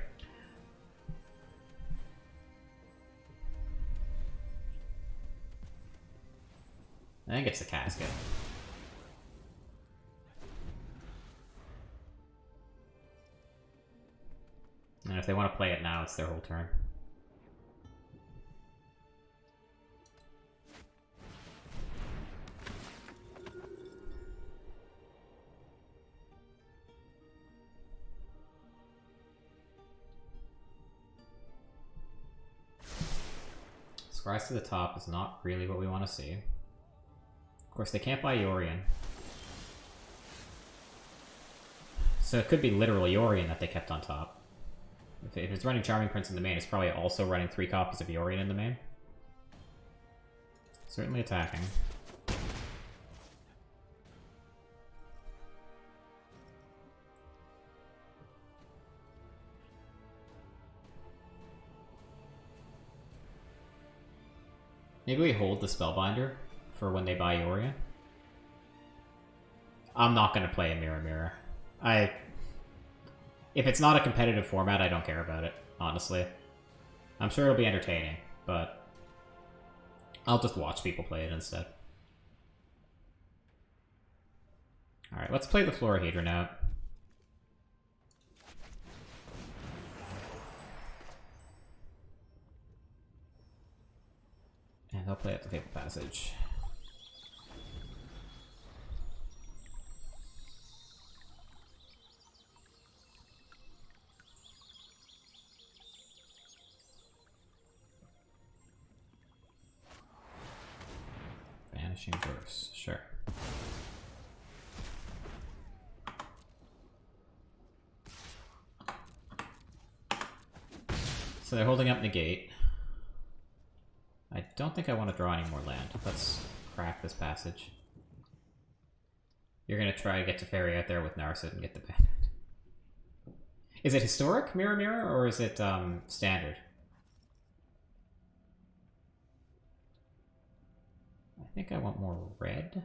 I think it's the Casket. And if they want to play it now, it's their whole turn. Rise to the top is not really what we want to see. Of course, they can't buy Yorion. So it could be literal Yorion that they kept on top. If it's running Charming Prince in the main, it's probably also running 3 copies of Yorion in the main. Certainly attacking. Maybe we hold the Spellbinder for when they buy Yorion. I'm not going to play a Mirror Mirror. If it's not a competitive format, I don't care about it, honestly. I'm sure it'll be entertaining, but I'll just watch people play it instead. Alright, let's play the Florahedron out. And I'll play at the Fabled Passage. Vanishing Verse, sure. So they're holding up Negate. I don't think I want to draw any more land. Let's crack this passage. You're going to try to get Teferi out there with Narset and get the bandit. Is it historic, Mirror Mirror, or is it standard? I think I want more red.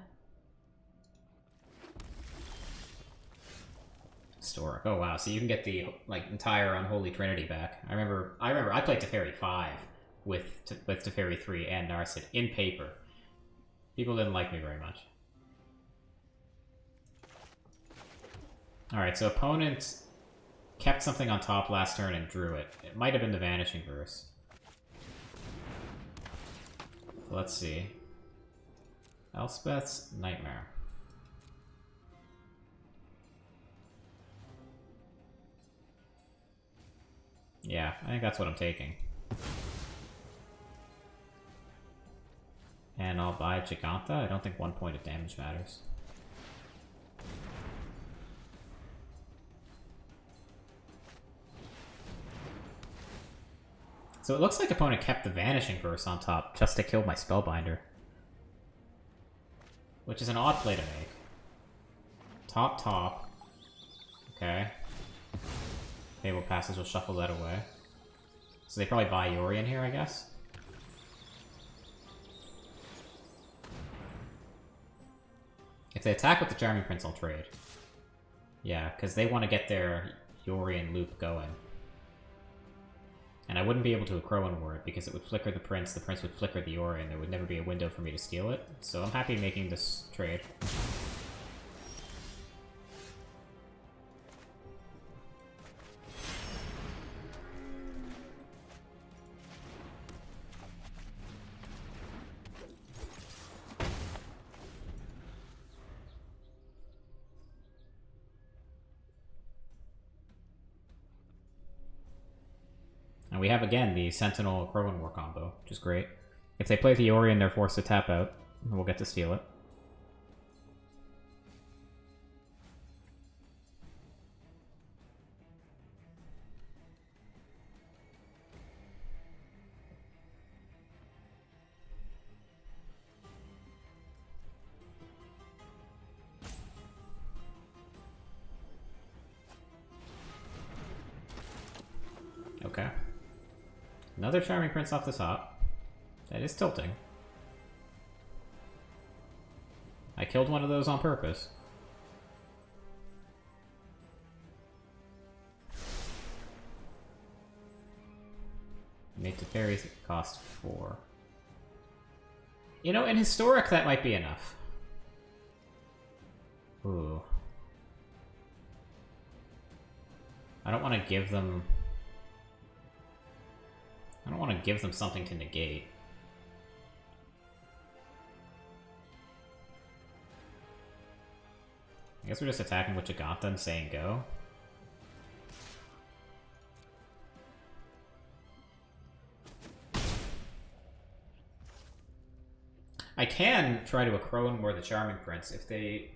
Historic. Oh wow, so you can get the like entire Unholy Trinity back. I remember I played Teferi 5 with Teferi 3 and Narset in paper. People didn't like me very much. Alright, so opponent kept something on top last turn and drew it. It might have been the Vanishing Verse. So let's see. Elspeth's Nightmare. Yeah, I think that's what I'm taking. And I'll buy Giganta. I don't think 1 point of damage matters. So it looks like opponent kept the Vanishing Verse on top just to kill my Spellbinder. Which is an odd play to make. Top, top. Okay. Fable Passage will shuffle that away. So they probably buy Yorion here, I guess? If they attack with the Charming Prince, I'll trade. Yeah, because they want to get their Yorion loop going. And I wouldn't be able to Crowan Ward because it would flicker the prince would flicker the Yorion, there would never be a window for me to steal it. So I'm happy making this trade. And we have, again, the Sentinel Crowan War combo, which is great. If they play the Yorion, they're forced to tap out, and we'll get to steal it. Okay. Another Charming Prince off the top. That is tilting. I killed one of those on purpose. Made Teferi's cost 4. You know, in Historic, that might be enough. Ooh. I don't want to give them... I don't want to give them something to negate. I guess we're just attacking with Giganta and saying go. I can try to Crowan Ward the Charming Prince. If they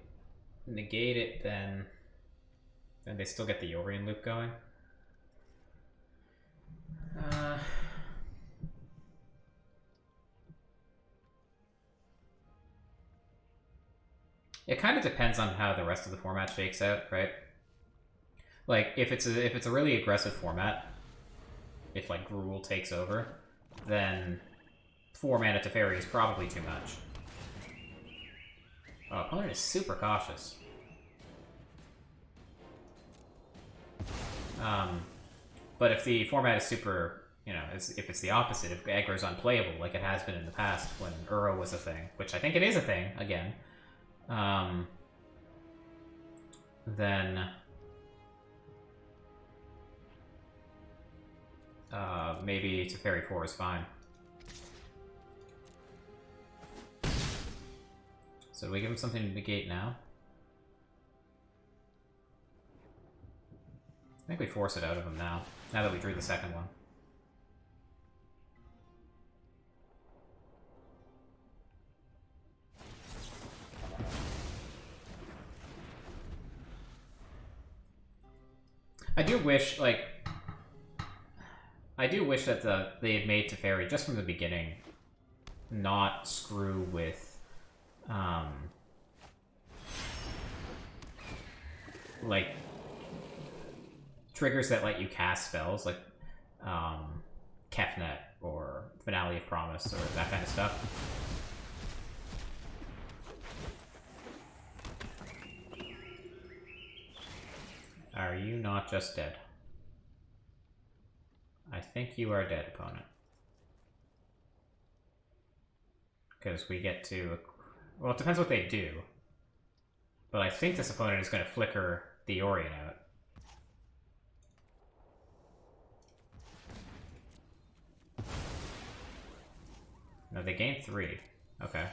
negate it, then they still get the Yorion loop going. It kind of depends on how the rest of the format shakes out, right? Like, if it's a really aggressive format, if like Gruul takes over, then 4 mana Teferi is probably too much. Oh, opponent is super cautious. But if the format is super, you know, if it's the opposite, if aggro's unplayable, like it has been in the past when Uro was a thing, which I think it is a thing, again, then maybe Teferi 4 is fine. So do we give him something to negate now? I think we force it out of him now that we drew the second one. I do wish, like... I do wish that they had made Teferi, just from the beginning, not screw with, like, triggers that let you cast spells, like, Kefnet, or Finale of Promise, or that kind of stuff. Are you not just dead? I think you are dead, opponent. Because we get to... Well, it depends what they do. But I think this opponent is going to flicker the Orient out. No, they gained 3. Okay.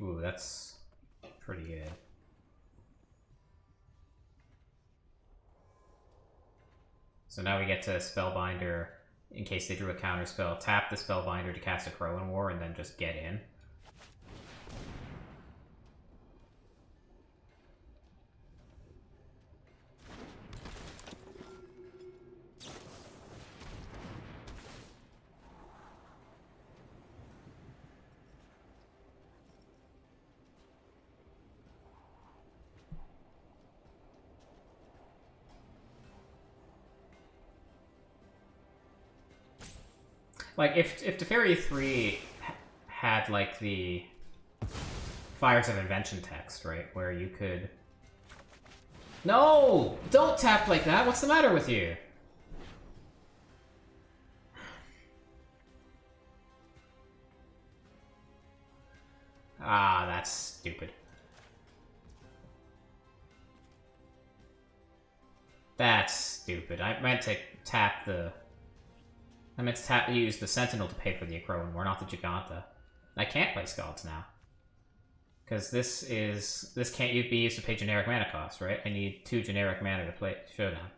Ooh, that's pretty good. So now we get to Spellbinder, in case they drew a counter spell, tap the Spellbinder to cast a Crowan War, and then just get in. Like, if Teferi 3 had, like, the Fires of Invention text, right, where you could... No! Don't tap like that! What's the matter with you? Ah, that's stupid. That's stupid. I meant to tap the... I meant to use the Sentinel to pay for the Crowan War, not the Giganta. I can't play Scalds now. Because this can't be used to pay generic mana cost, right? I need 2 generic mana to play Showdown.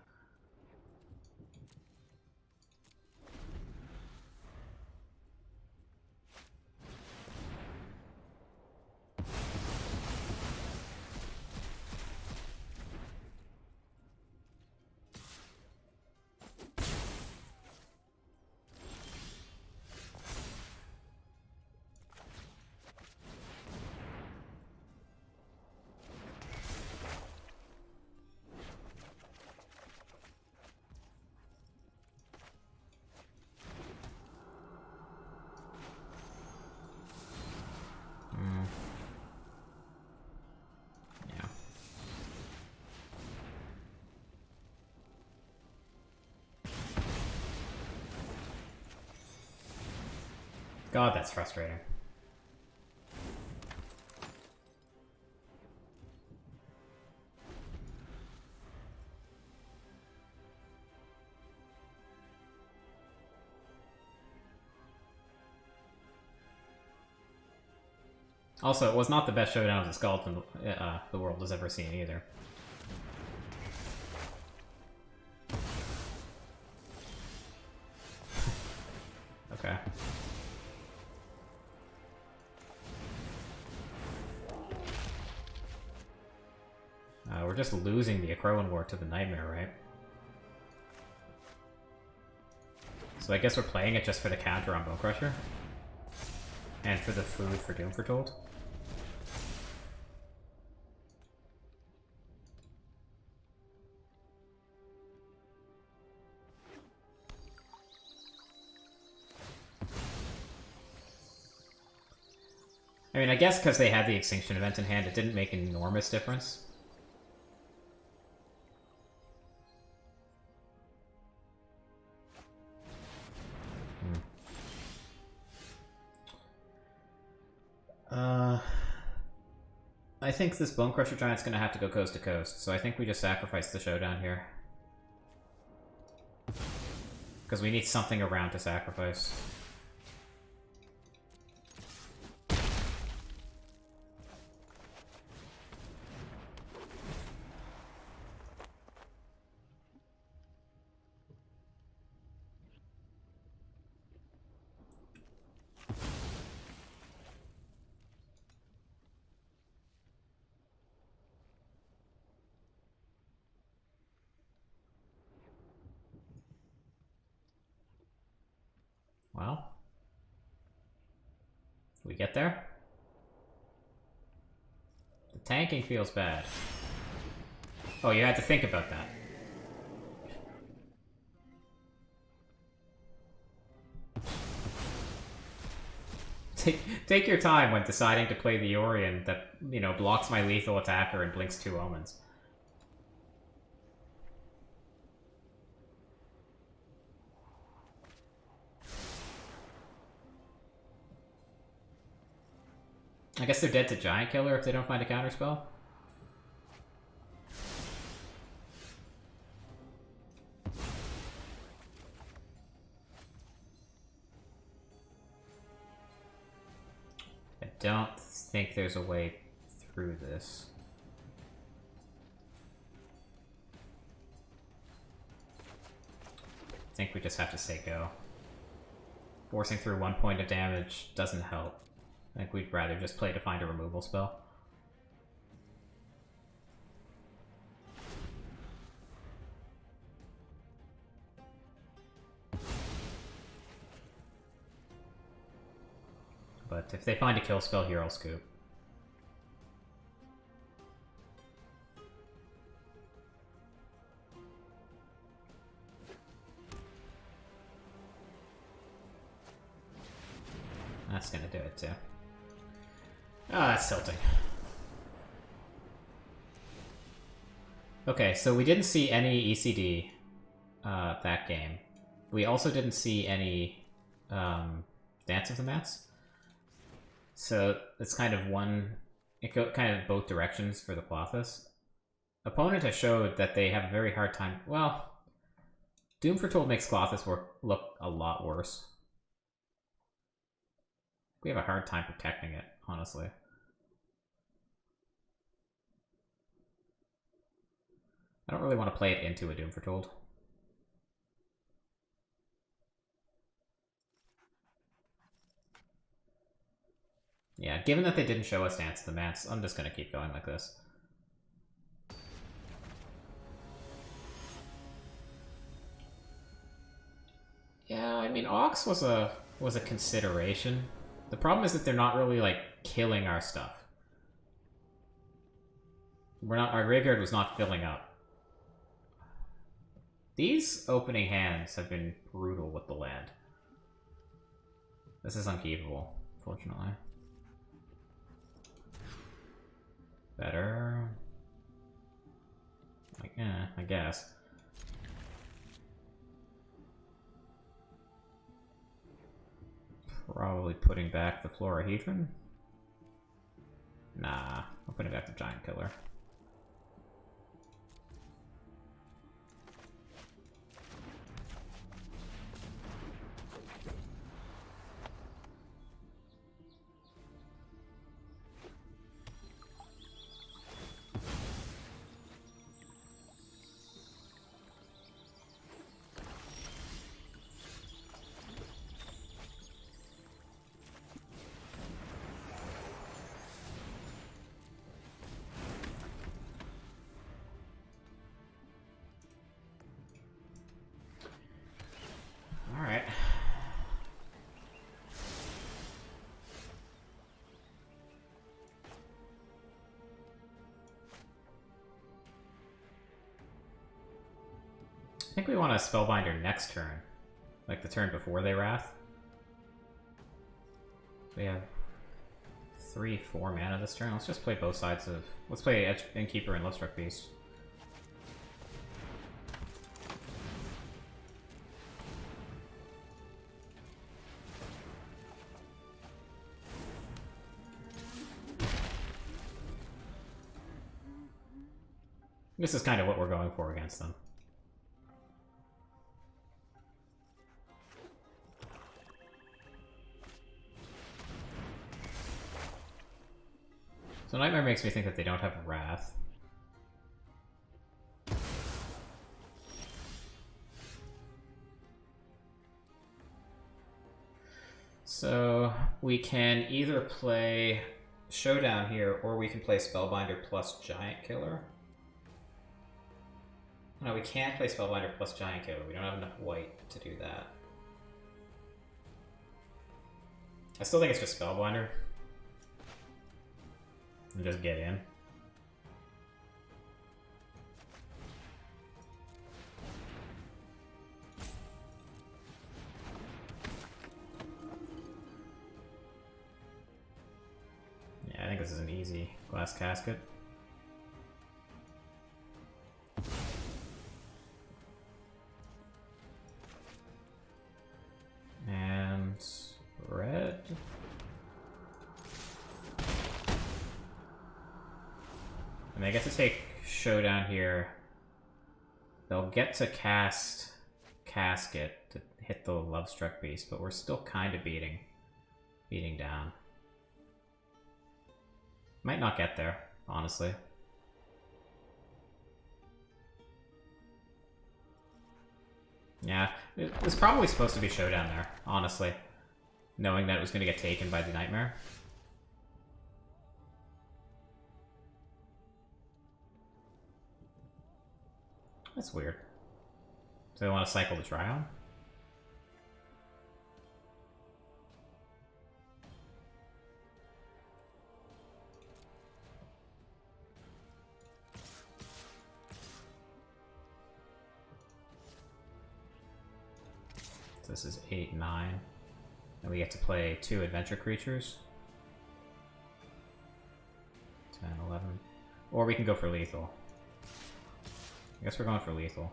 God, that's frustrating. Also, it was not the best showdown of the skeleton the world has ever seen either. Okay. We're just losing the Crowan War to the Nightmare, right? So I guess we're playing it just for the counter on Bone Crusher? And for the food for Doom Foretold? I mean, I guess because they had the Extinction event in hand, it didn't make an enormous difference. I think this Bone Crusher Giant's gonna have to go coast to coast, so I think we just sacrifice the Showdown here. Because we need something around to sacrifice. We get there? The tanking feels bad. Oh, you had to think about that. Take your time when deciding to play the Orion that, you know, blocks my lethal attacker and blinks 2 omens. I guess they're dead to Giant Killer if they don't find a counterspell. I don't think there's a way through this. I think we just have to say go. Forcing through 1 point of damage doesn't help. I think we'd rather just play to find a removal spell. But if they find a kill spell here, I'll scoop. That's gonna do it too. Oh, that's tilting. Okay, so we didn't see any ECD that game. We also didn't see any Dance of the Mats. So it's kind of it goes kind of both directions for the Clothis. Opponent has showed that they have a very hard time. Well, Doom Foretold makes Clothis look a lot worse. We have a hard time protecting it, honestly. I don't really want to play it into a Doom Foretold. Yeah, given that they didn't show us Dance of the Mats, I'm just gonna keep going like this. Yeah, I mean, Ox was a consideration. The problem is that they're not really, like, killing our stuff. Our graveyard was not filling up. These opening hands have been brutal with the land. This is unkeepable, fortunately. Better. Like, I guess. Probably putting back the Florahedron? Nah, I'm putting back the Giant Killer. Alright. I think we want a Spellbinder next turn. Like the turn before they Wrath. We have 3-4 mana this turn. Let's just play both sides of... Let's play Innkeeper and Lovestruck Beast. This is kind of what we're going for against them. So Nightmare makes me think that they don't have Wrath. So we can either play Showdown here, or we can play Spellbinder plus Giant Killer. No, we can't play Spellbinder plus Giant Killer. We don't have enough white to do that. I still think it's just Spellbinder. And just get in. Yeah, I think this is an easy glass casket. And red. And they get to take Showdown here. They'll get to cast Casket to hit the Lovestruck Beast, but we're still kind of beating down. Might not get there, honestly. Yeah, it was probably supposed to be Showdown there, honestly. Knowing that it was going to get taken by the Nightmare. That's weird. So they want to cycle the Tryon? So this is 8, 9. And we get to play 2 adventure creatures. 10, 11. Or we can go for lethal. I guess we're going for lethal.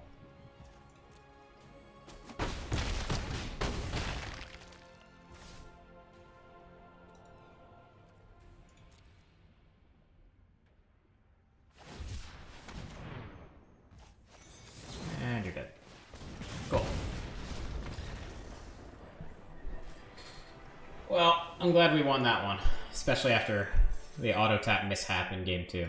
And you're dead. Cool. Well, I'm glad we won that one. Especially after the auto-tap mishap in game 2.